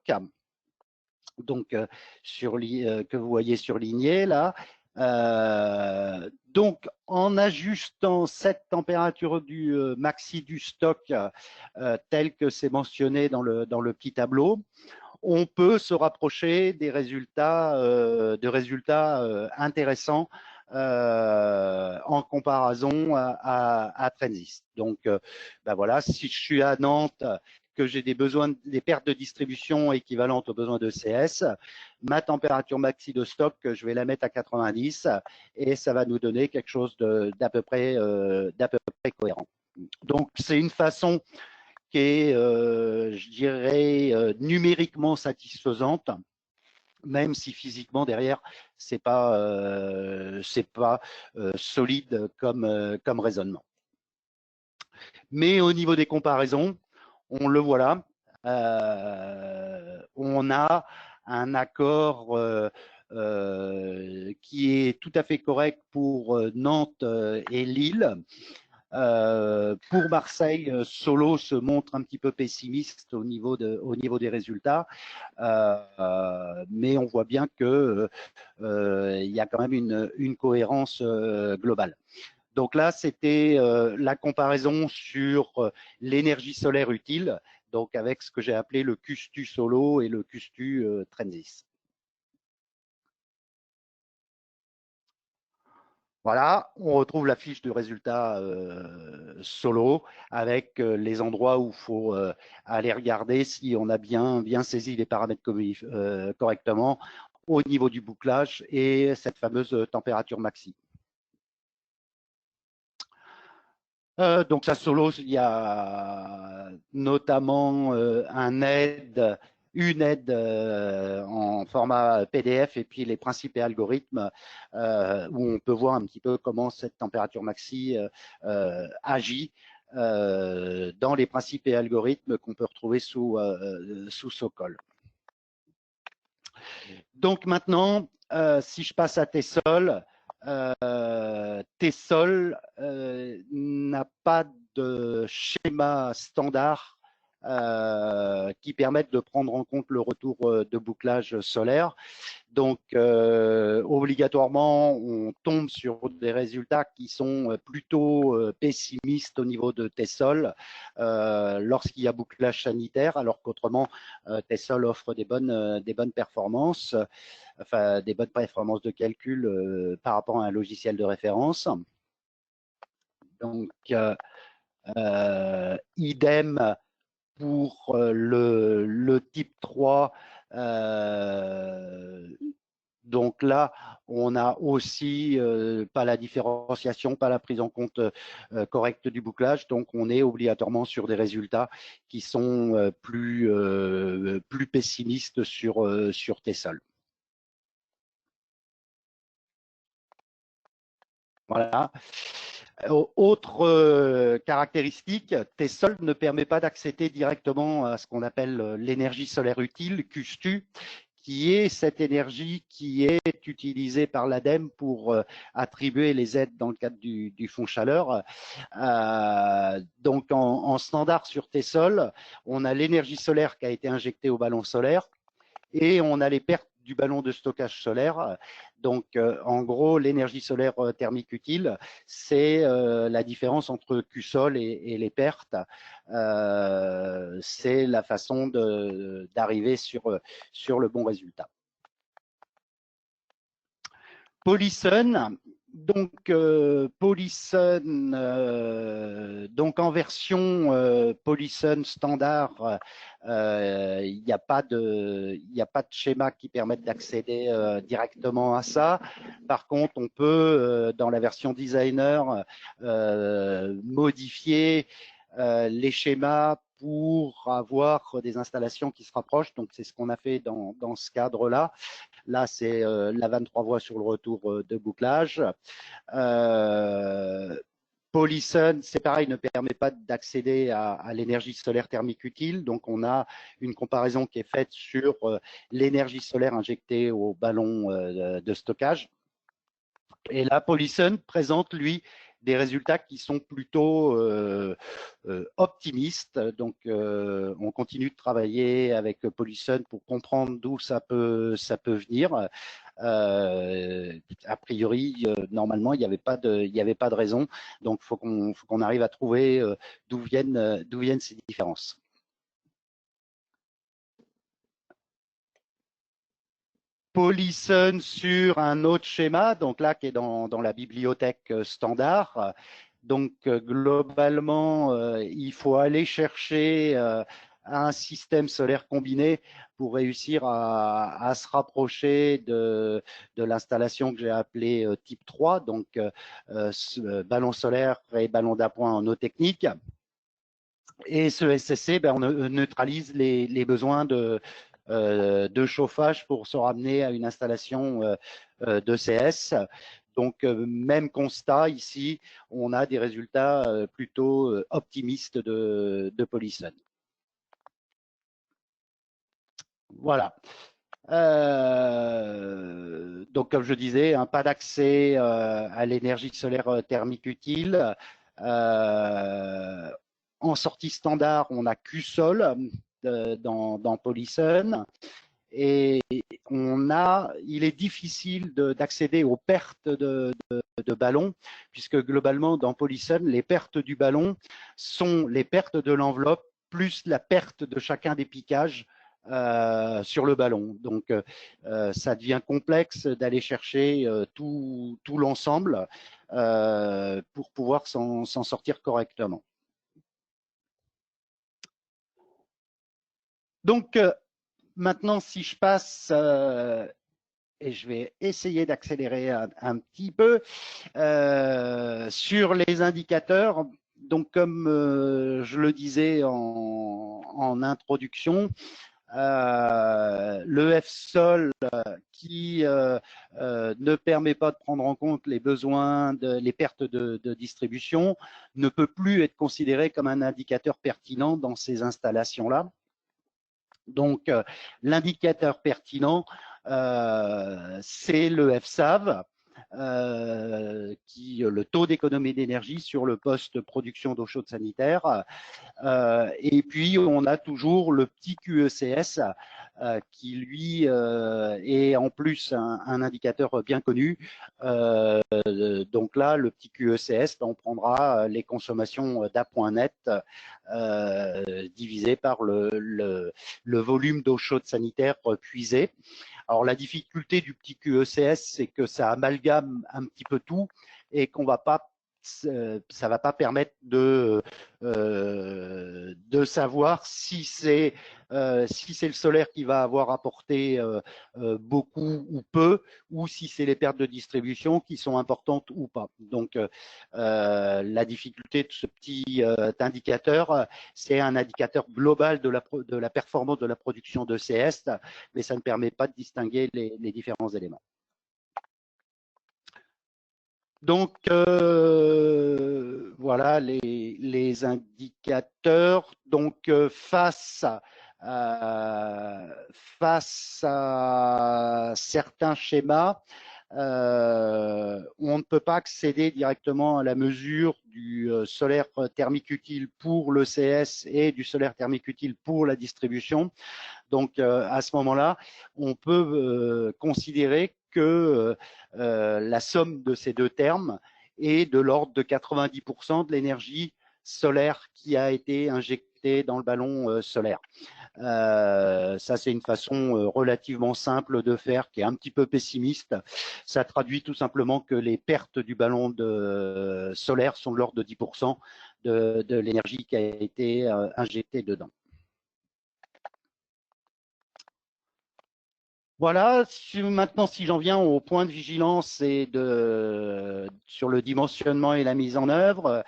donc que vous voyez surligné là. Donc, en ajustant cette température du maxi du stock tel que c'est mentionné dans le petit tableau, on peut se rapprocher des résultats, intéressants en comparaison à Transist. Donc, voilà, si je suis à Nantes, que j'ai des pertes de distribution équivalentes aux besoins de CS, ma température maxi de stock, je vais la mettre à 90 et ça va nous donner quelque chose d'à peu près cohérent. Donc, c'est une façon qui est, je dirais, numériquement satisfaisante, même si physiquement derrière c'est pas solide comme raisonnement. Mais au niveau des comparaisons, on le voit là, on a un accord qui est tout à fait correct pour Nantes et Lille. Pour Marseille, Solo se montre un petit peu pessimiste au niveau des résultats, mais on voit bien que il y a quand même une cohérence globale. Donc là, c'était la comparaison sur l'énergie solaire utile, donc avec ce que j'ai appelé le Custu Solo et le Custu Trensis. Voilà, on retrouve la fiche de résultat Solo avec les endroits où il faut aller regarder si on a bien saisi les paramètres correctement au niveau du bouclage et cette fameuse température maxi. Donc ça Solo, il y a notamment une aide en format PDF et puis les principes et algorithmes où on peut voir un petit peu comment cette température maxi agit dans les principes et algorithmes qu'on peut retrouver sous Socol. Donc maintenant, si je passe à Tessol, Tessol n'a pas de schéma standard qui permette de prendre en compte le retour de bouclage solaire. Donc, obligatoirement, on tombe sur des résultats qui sont plutôt pessimistes au niveau de Tessol lorsqu'il y a bouclage sanitaire, alors qu'autrement, Tessol offre des bonnes performances, enfin des bonnes performances de calcul par rapport à un logiciel de référence. Donc, idem pour le type 3. Donc là, on a aussi pas la différenciation, pas la prise en compte correcte du bouclage. Donc, on est obligatoirement sur des résultats qui sont plus pessimistes sur Tessol. Voilà. Autre caractéristique, Tessol ne permet pas d'accéder directement à ce qu'on appelle l'énergie solaire utile, CUSTU, qui est cette énergie qui est utilisée par l'ADEME pour attribuer les aides dans le cadre du fonds chaleur. Donc en standard sur Tessol, on a l'énergie solaire qui a été injectée au ballon solaire et on a les pertes du ballon de stockage solaire. Donc, en gros, l'énergie solaire thermique utile, c'est la différence entre QSOL et les pertes. C'est la façon d'arriver sur le bon résultat. Polysun, donc Polysun, donc en version Polysun standard, il n'y a pas de schéma qui permette d'accéder directement à ça. Par contre, on peut dans la version designer modifier les schémas pour avoir des installations qui se rapprochent. Donc, c'est ce qu'on a fait dans ce cadre-là. Là, c'est la 23 voies sur le retour de bouclage. Polysun, c'est pareil, ne permet pas d'accéder à l'énergie solaire thermique utile. Donc, on a une comparaison qui est faite sur l'énergie solaire injectée au ballon de stockage. Et là, Polysun présente, lui, des résultats qui sont plutôt optimistes. Donc, on continue de travailler avec Polysun pour comprendre d'où ça peut venir. A priori, normalement, il n'y avait pas de raison. Donc, faut qu'on arrive à trouver d'où viennent ces différences. Polysun sur un autre schéma, donc là qui est dans la bibliothèque standard. Donc globalement, il faut aller chercher un système solaire combiné pour réussir à se rapprocher de l'installation que j'ai appelée type 3, donc ballon solaire et ballon d'appoint en eau technique. Et ce SSC, on neutralise les besoins de chauffage pour se ramener à une installation de CS. Donc, même constat ici, on a des résultats plutôt optimistes de Polysun. Voilà. Donc, comme je disais, pas d'accès à l'énergie solaire thermique utile. En sortie standard, on a QSOL dans Polysun. Et il est difficile d'accéder aux pertes de ballons, puisque globalement, dans Polysun, les pertes du ballon sont les pertes de l'enveloppe plus la perte de chacun des piquages sur le ballon. Donc, ça devient complexe d'aller chercher tout l'ensemble pour pouvoir s'en sortir correctement. Donc, maintenant, si je passe, et je vais essayer d'accélérer un petit peu, sur les indicateurs. Donc, comme je le disais en introduction, le FSOL qui ne permet pas de prendre en compte les besoins, les pertes de distribution, ne peut plus être considéré comme un indicateur pertinent dans ces installations-là. Donc, l'indicateur pertinent, c'est le FSAV, le taux d'économie d'énergie sur le poste production d'eau chaude sanitaire. Et puis, on a toujours le petit QECS qui, lui, est en plus un indicateur bien connu. Donc là, le petit QECS, on prendra les consommations d'appoint net divisé par le volume d'eau chaude sanitaire puisée. Alors, la difficulté du petit QECS, c'est que ça amalgame un petit peu tout et qu'on va pas ça va pas permettre de savoir si c'est le solaire qui va avoir apporté beaucoup ou peu, ou si c'est les pertes de distribution qui sont importantes ou pas. Donc, la difficulté de ce petit indicateur, c'est un indicateur global de la performance de la production de CS, mais ça ne permet pas de distinguer les différents éléments. Donc, voilà les indicateurs. Donc, face à certains schémas, on ne peut pas accéder directement à la mesure du solaire thermique utile pour le CS et du solaire thermique utile pour la distribution. Donc, à ce moment-là, on peut considérer que la somme de ces deux termes est de l'ordre de 90% de l'énergie solaire qui a été injectée dans le ballon solaire. Ça, c'est une façon relativement simple de faire, qui est un petit peu pessimiste. Ça traduit tout simplement que les pertes du ballon solaire sont de l'ordre de 10% de l'énergie qui a été injectée dedans. Voilà, maintenant si j'en viens au point de vigilance et sur le dimensionnement et la mise en œuvre,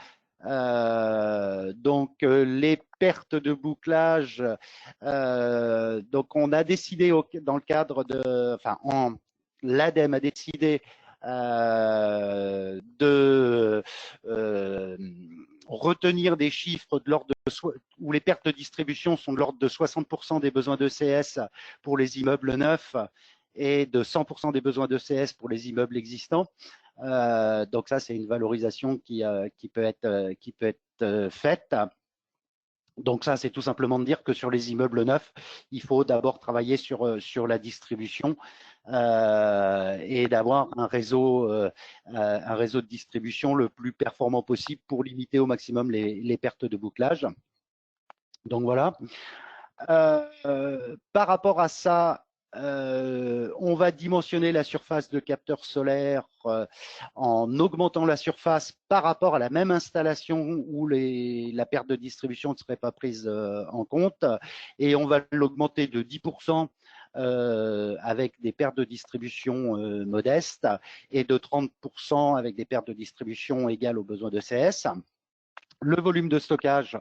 donc les pertes de bouclage, donc on a décidé dans le cadre l'ADEME a décidé de retenir des chiffres de l'ordre où les pertes de distribution sont de l'ordre de 60% des besoins de CS pour les immeubles neufs et de 100% des besoins de CS pour les immeubles existants. Donc ça, c'est une valorisation qui peut être faite. Donc ça, c'est tout simplement de dire que sur les immeubles neufs, il faut d'abord travailler sur la distribution et d'avoir un réseau de distribution le plus performant possible pour limiter au maximum les pertes de bouclage. Donc voilà. Par rapport à ça, on va dimensionner la surface de capteurs solaires en augmentant la surface par rapport à la même installation où la perte de distribution ne serait pas prise en compte, et on va l'augmenter de 10% avec des pertes de distribution modestes et de 30% avec des pertes de distribution égales aux besoins de CS. Le volume de stockage,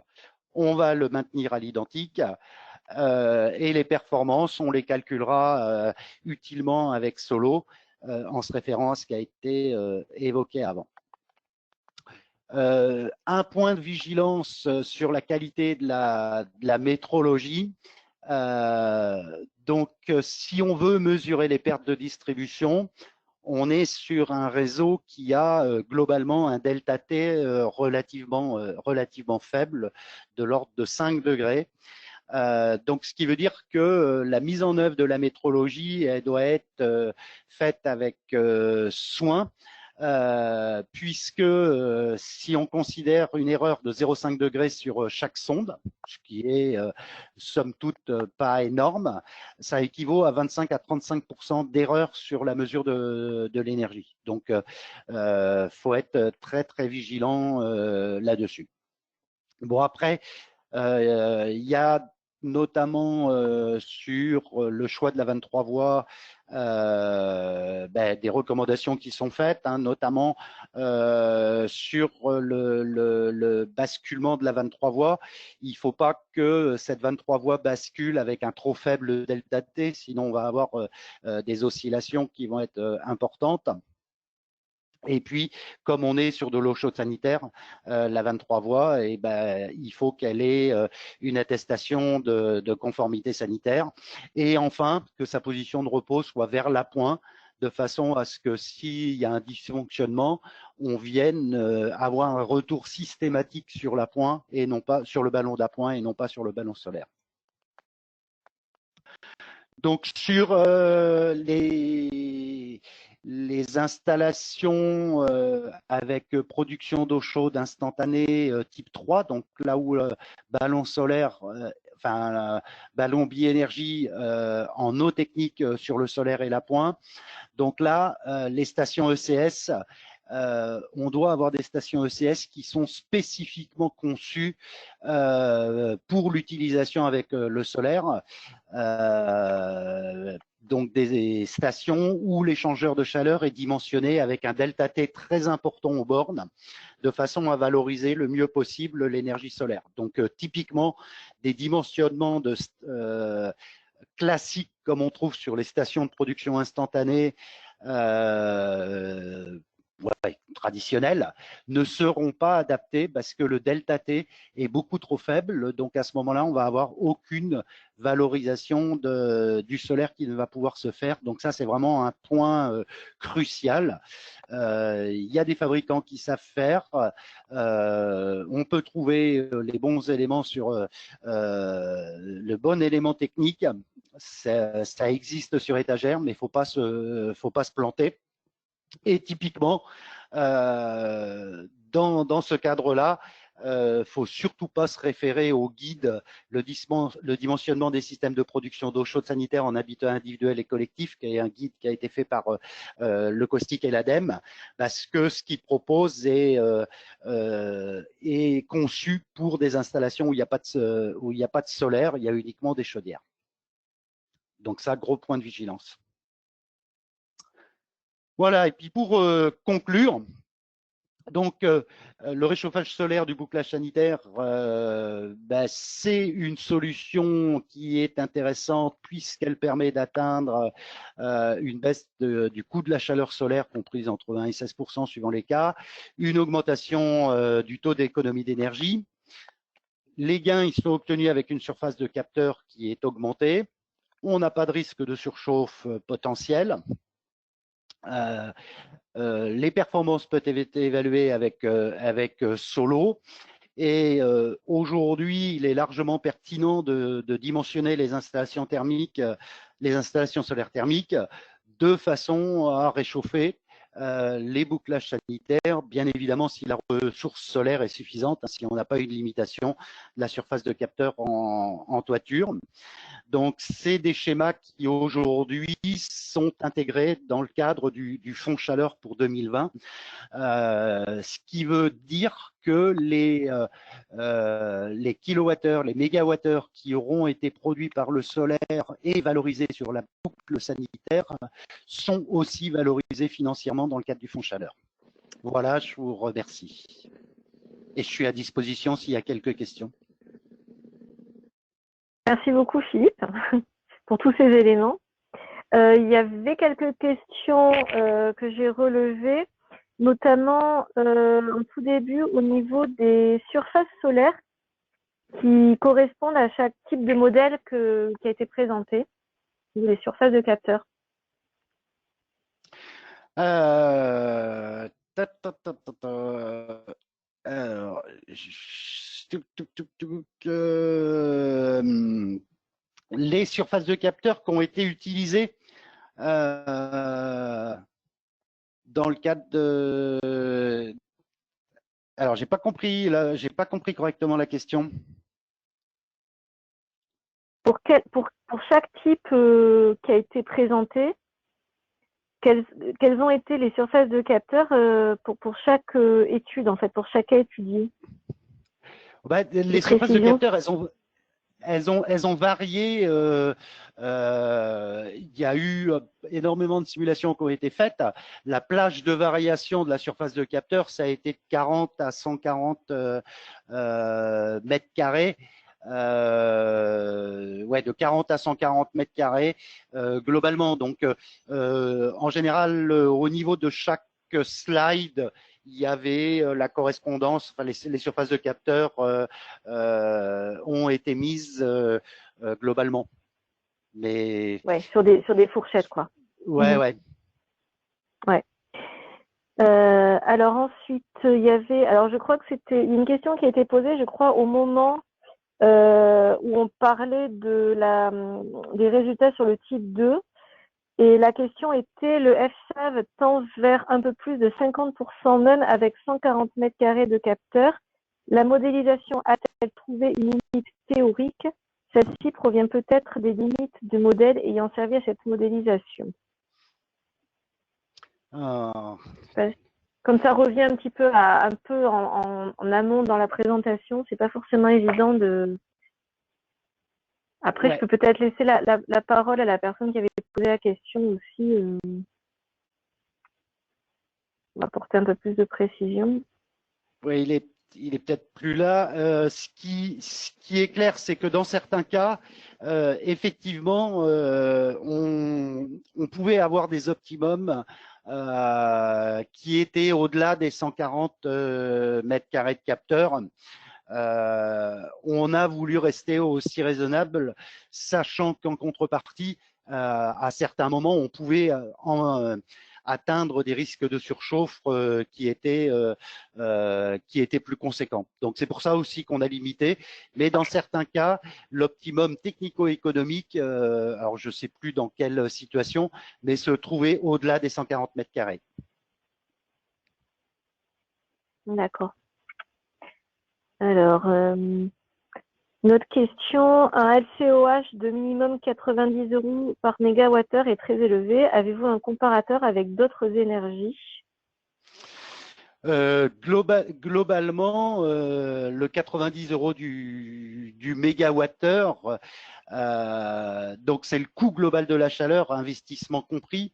on va le maintenir à l'identique. Et les performances, on les calculera utilement avec Solo en se référant à ce qui a été évoqué avant. Un point de vigilance sur la qualité de la métrologie. Donc, si on veut mesurer les pertes de distribution, on est sur un réseau qui a globalement un delta T relativement faible, de l'ordre de 5 degrés. Donc, ce qui veut dire que la mise en œuvre de la métrologie, elle doit être faite avec soin, puisque si on considère une erreur de 0,5 degrés sur chaque sonde, ce qui est somme toute pas énorme, ça équivaut à 25 à 35% d'erreur sur la mesure de l'énergie. Donc, faut être très très vigilant là-dessus. Bon, après, il y a notamment sur le choix de la 23 voies des recommandations qui sont faites, hein, notamment sur le basculement de la 23 voies. Il ne faut pas que cette 23 voies bascule avec un trop faible delta T, sinon on va avoir des oscillations qui vont être importantes. Et puis, comme on est sur de l'eau chaude sanitaire, la 23 voies, il faut qu'elle ait une attestation de conformité sanitaire. Et enfin, que sa position de repos soit vers l'appoint, de façon à ce que s'il y a un dysfonctionnement, on vienne avoir un retour systématique sur l'appoint et non pas sur le ballon d'appoint et non pas sur le ballon solaire. Donc, sur les installations avec production d'eau chaude instantanée type 3, donc là où ballon solaire, ballon biénergie en eau technique sur le solaire et l'appoint. Donc là, les stations ECS, on doit avoir des stations ECS qui sont spécifiquement conçues pour l'utilisation avec le solaire. Donc des stations où l'échangeur de chaleur est dimensionné avec un delta T très important aux bornes, de façon à valoriser le mieux possible l'énergie solaire. Donc typiquement des dimensionnements classiques comme on trouve sur les stations de production instantanée traditionnelles ne seront pas adaptés parce que le delta T est beaucoup trop faible. Donc à ce moment-là, on va avoir aucune valorisation du solaire qui ne va pouvoir se faire. Donc ça, c'est vraiment un point crucial. Il y a des fabricants qui savent faire. On peut trouver les bons éléments sur le bon élément technique. Ça existe sur étagère, mais faut pas se planter. Et typiquement, dans ce cadre-là, faut surtout pas se référer au guide, le dimensionnement des systèmes de production d'eau chaude sanitaire en habitat individuel et collectif, qui est un guide qui a été fait par le COSTIC et l'ADEME, parce que ce qu'il propose est conçu pour des installations où il n'y a pas de solaire, il y a uniquement des chaudières. Donc ça, gros point de vigilance. Voilà, et puis pour conclure, donc le réchauffage solaire du bouclage sanitaire, c'est une solution qui est intéressante puisqu'elle permet d'atteindre une baisse du coût de la chaleur solaire comprise entre 1 et 16% suivant les cas, une augmentation du taux d'économie d'énergie. Les gains, ils sont obtenus avec une surface de capteur qui est augmentée. On n'a pas de risque de surchauffe potentiel. Les performances peuvent être évaluées avec Solo. Et aujourd'hui, il est largement pertinent de dimensionner les installations thermiques, les installations solaires thermiques, de façon à réchauffer les bouclages sanitaires, bien évidemment si la ressource solaire est suffisante, si on n'a pas une limitation de la surface de capteur en toiture. Donc, c'est des schémas qui aujourd'hui sont intégrés dans le cadre du fonds chaleur pour 2020, ce qui veut dire que les kilowattheures, les mégawattheures qui auront été produits par le solaire et valorisés sur la boucle sanitaire sont aussi valorisés financièrement dans le cadre du fonds chaleur. Voilà, je vous remercie. Et je suis à disposition s'il y a quelques questions. Merci beaucoup, Philippe, pour tous ces éléments. Il y avait quelques questions que j'ai relevées, notamment en tout début au niveau des surfaces solaires qui correspondent à chaque type de modèle qui a été présenté, les surfaces de capteurs. Alors, les surfaces de capteurs qui ont été utilisées dans le cadre de. Alors, j'ai pas compris correctement la question. Pour chaque type qui a été présenté, quelles ont été les surfaces de capteurs pour chaque étude, en fait, pour chaque cas étudié? Les surfaces de capteurs, elles ont varié. Il y a eu énormément de simulations qui ont été faites. La plage de variation de la surface de capteur, ça a été de 40 à 140 mètres carrés. De 40 à 140 mètres carrés globalement. Donc, en général, au niveau de chaque slide, il y avait la correspondance, enfin, les surfaces de capteurs ont été mises globalement. Mais sur des fourchettes, quoi. Ouais. Alors ensuite, il y avait, alors je crois que c'était une question qui a été posée, je crois, au moment où on parlait des résultats sur le type 2. Et la question était, le FSAV tend vers un peu plus de 50% même avec 140 mètres carrés de capteurs. La modélisation a-t-elle trouvé une limite théorique? Celle-ci provient peut-être des limites du modèle ayant servi à cette modélisation. Comme ça revient un petit peu en amont dans la présentation, c'est pas forcément évident de. Après, je peux peut-être laisser la parole à la personne qui avait posé la question aussi. On va apporter un peu plus de précision. Oui, il est peut-être plus là. Ce qui est clair, c'est que dans certains cas, effectivement, on pouvait avoir des optimums qui étaient au-delà des 140 mètres carrés de capteurs. On a voulu rester aussi raisonnable, sachant qu'en contrepartie, à certains moments, on pouvait atteindre des risques de surchauffe qui étaient plus conséquents. Donc c'est pour ça aussi qu'on a limité. Mais dans certains cas, l'optimum technico-économique, alors je ne sais plus dans quelle situation, mais se trouvait au-delà des 140 mètres carrés. D'accord. Alors, une autre question, un LCOH de minimum 90 € par mégawattheure est très élevé. Avez-vous un comparateur avec d'autres énergies? Globalement, le 90 € du mégawattheure, donc c'est le coût global de la chaleur, investissement compris,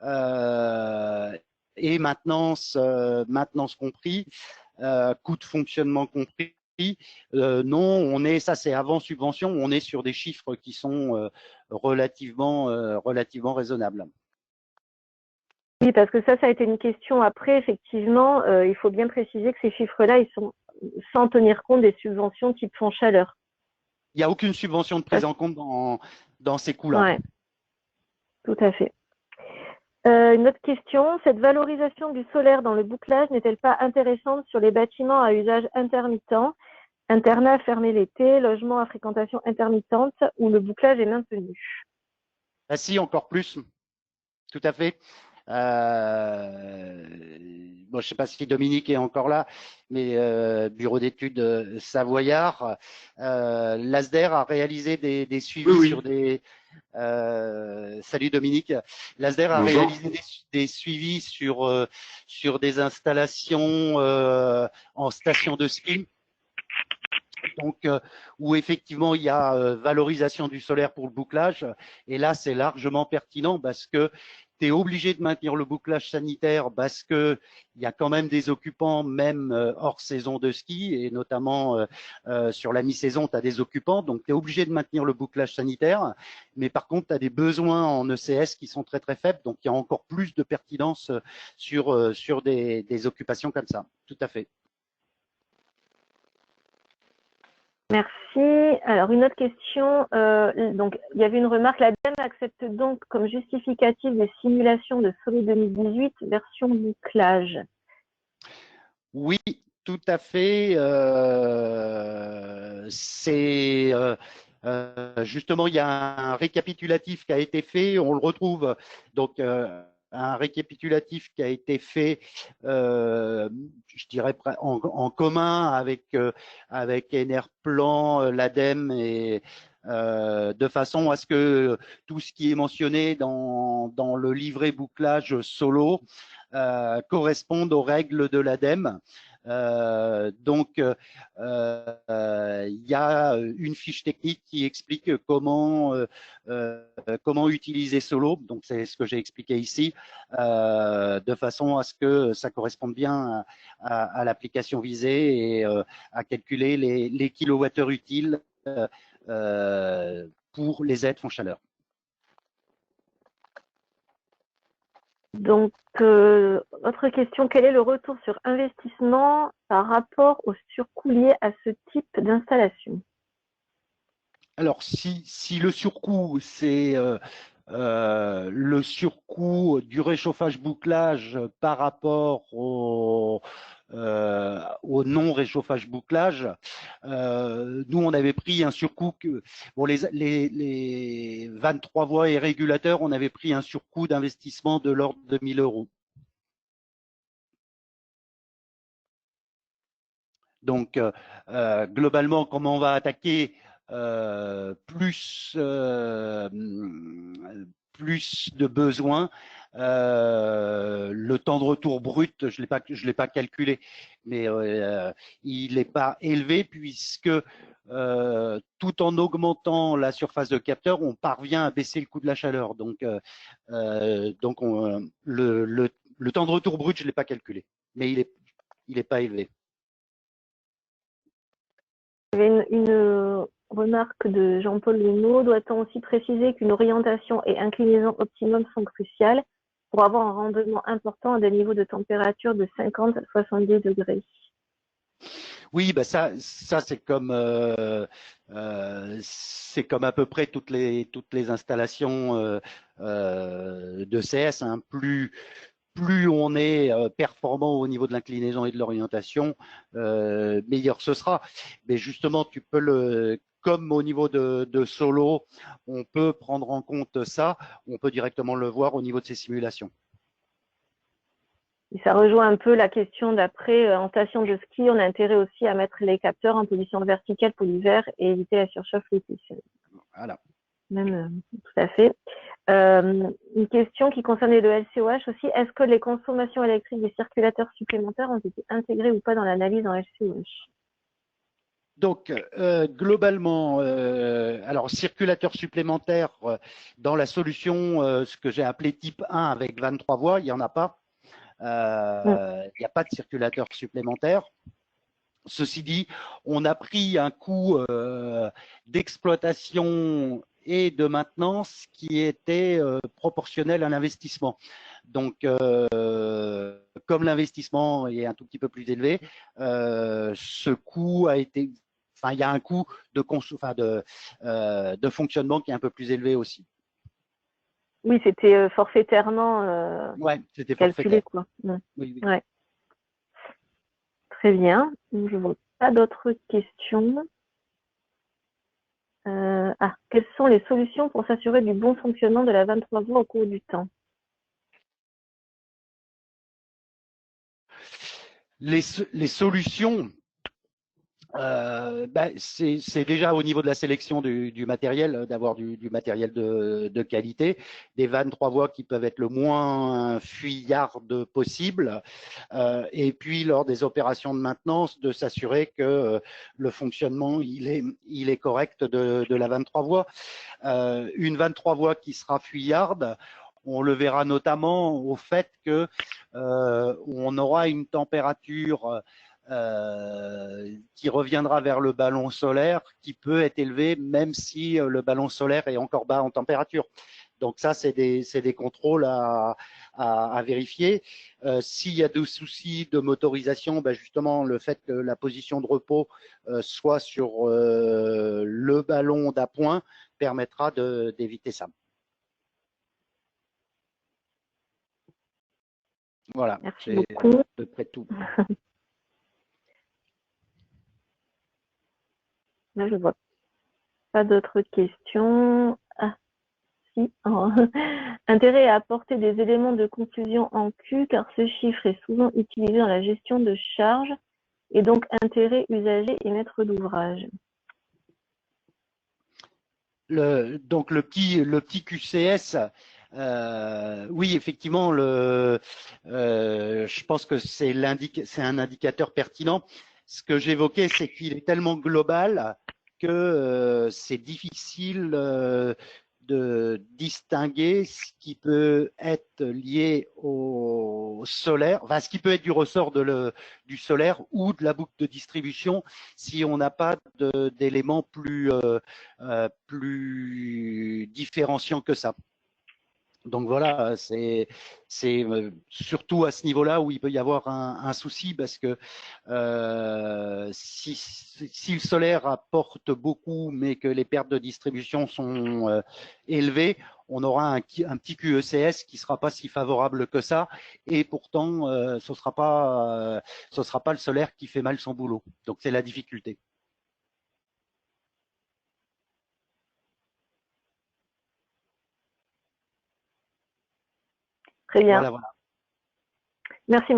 et maintenance compris, coût de fonctionnement compris. Non, ça c'est avant subvention, on est sur des chiffres qui sont relativement raisonnables. Oui, parce que ça a été une question après, effectivement, il faut bien préciser que ces chiffres-là, ils sont sans tenir compte des subventions type fonds chaleur. Il n'y a aucune subvention de prise en compte dans ces coûts-là. Ouais, tout à fait. Une autre question, cette valorisation du solaire dans le bouclage n'est-elle pas intéressante sur les bâtiments à usage intermittent, internats fermés l'été, logements à fréquentation intermittente, où le bouclage est maintenu? Ah si, encore plus, tout à fait. Bon, je ne sais pas si Dominique est encore là, mais bureau d'études Savoyard, l'ASDER a réalisé des Oui, suivis sur oui. des. Salut Dominique. L'ASDER a Bonjour. réalisé des suivis sur des installations en station de ski. Donc, où effectivement il y a valorisation du solaire pour le bouclage. Et là, c'est largement pertinent parce que tu es obligé de maintenir le bouclage sanitaire parce que il y a quand même des occupants, même hors saison de ski, et notamment sur la mi-saison, tu as des occupants, donc tu es obligé de maintenir le bouclage sanitaire. Mais par contre, tu as des besoins en ECS qui sont très très faibles, donc il y a encore plus de pertinence sur des occupations comme ça. Tout à fait. Merci. Alors, une autre question. Donc, il y avait une remarque. L'ADEME accepte donc comme justificatif des simulations de Solo 2018 version bouclage. Oui, tout à fait. Justement, il y a un récapitulatif qui a été fait. On le retrouve donc un récapitulatif qui a été fait, je dirais en commun avec Enerplan, l'ADEME et de façon à ce que tout ce qui est mentionné dans le livret bouclage solo correspondent aux règles de l'ADEME. Donc, il y a une fiche technique qui explique comment utiliser Solo. Donc, c'est ce que j'ai expliqué ici, de façon à ce que ça corresponde bien à l'application visée et à calculer les kilowattheures utiles pour les aides fonds chaleur. Donc, autre question, quel est le retour sur investissement par rapport au surcoût lié à ce type d'installation? Alors, si le surcoût, c'est le surcoût du réchauffage bouclage par rapport au non-réchauffage bouclage, nous, on avait pris un surcoût pour les 23 voies et régulateurs, on avait pris un surcoût d'investissement de l'ordre de 1 000 euros. Donc, globalement, comment on va attaquer plus de besoins. Le temps de retour brut, je l'ai pas calculé, mais il n'est pas élevé puisque tout en augmentant la surface de capteur, on parvient à baisser le coût de la chaleur. Donc, le temps de retour brut, je l'ai pas calculé, mais il est pas élevé. Il y avait une remarque de Jean-Paul Luneau. Doit-on aussi préciser qu'une orientation et inclinaison optimum sont cruciales pour avoir un rendement important à des niveaux de température de 50 à 70 degrés? Oui, bah ça c'est comme à peu près toutes les installations de CS. Hein. Plus on est performant au niveau de l'inclinaison et de l'orientation, meilleur ce sera. Mais justement, comme au niveau de Solo, on peut prendre en compte ça. On peut directement le voir au niveau de ces simulations. Et ça rejoint un peu la question d'après, en station de ski, on a intérêt aussi à mettre les capteurs en position verticale pour l'hiver et éviter la surchauffe l'été. Voilà. Même, tout à fait. Une question qui concernait le LCOH aussi. Est-ce que les consommations électriques des circulateurs supplémentaires ont été intégrées ou pas dans l'analyse en LCOH? Donc, globalement, alors circulateur supplémentaire dans la solution, ce que j'ai appelé type 1 avec 23 voies, il n'y en a pas. Il n'y a pas de circulateur supplémentaire. Ceci dit, on a pris un coût d'exploitation et de maintenance qui était proportionnel à l'investissement. Donc, comme l'investissement est un tout petit peu plus élevé, ce coût a été, enfin, il y a un coût de fonctionnement qui est un peu plus élevé aussi. Oui, c'était forfaitairement Ouais, c'était calculé, forfaitaire. quoi. Oui, oui. Ouais. Très bien. Je ne vois pas d'autres questions. Quelles sont les solutions pour s'assurer du bon fonctionnement de la 23 voies au cours du temps? Les solutions, c'est déjà au niveau de la sélection du matériel, d'avoir du matériel de qualité, des vannes 3 voies qui peuvent être le moins fuyardes possible, et puis lors des opérations de maintenance, de s'assurer que le fonctionnement il est correct de la vanne 3 voies. Une vanne 3 voies qui sera fuyarde, on le verra notamment au fait que on aura une température qui reviendra vers le ballon solaire, qui peut être élevé même si le ballon solaire est encore bas en température. Donc ça, c'est des contrôles à vérifier. S'il y a des soucis de motorisation, ben justement, le fait que la position de repos soit sur le ballon d'appoint permettra d'éviter ça. Voilà, Merci beaucoup. à peu près tout. Là, je vois pas d'autres questions. Ah, si. Oh. Intérêt à apporter des éléments de confusion en Q, car ce chiffre est souvent utilisé dans la gestion de charge, et donc intérêt usager et maître d'ouvrage. Donc le petit QCS, oui, effectivement, je pense que c'est un indicateur pertinent. Ce que j'évoquais, c'est qu'il est tellement global que c'est difficile de distinguer ce qui peut être lié au solaire, enfin ce qui peut être du ressort du solaire ou de la boucle de distribution si on n'a pas d'éléments plus différenciants que ça. Donc voilà, c'est surtout à ce niveau-là où il peut y avoir un souci parce que si le solaire apporte beaucoup mais que les pertes de distribution sont élevées, on aura un petit QECS qui sera pas si favorable que ça et pourtant ce sera pas le solaire qui fait mal son boulot. Donc c'est la difficulté. Très bien. Voilà, voilà. Merci.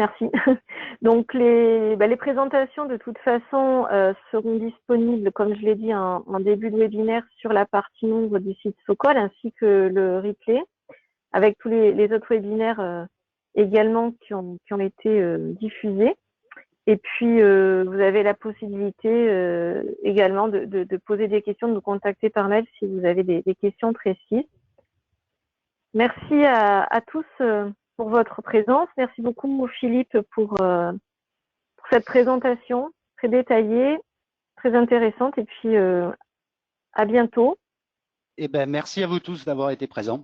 Donc les présentations de toute façon seront disponibles, comme je l'ai dit en début de webinaire, sur la partie nombre du site Socol, ainsi que le replay, avec tous les autres webinaires également qui ont été diffusés. Et puis vous avez la possibilité également de poser des questions, de nous contacter par mail si vous avez des questions précises. Merci à tous pour votre présence. Merci beaucoup Philippe pour cette présentation très détaillée, très intéressante. Et puis à bientôt. Eh ben, merci à vous tous d'avoir été présents.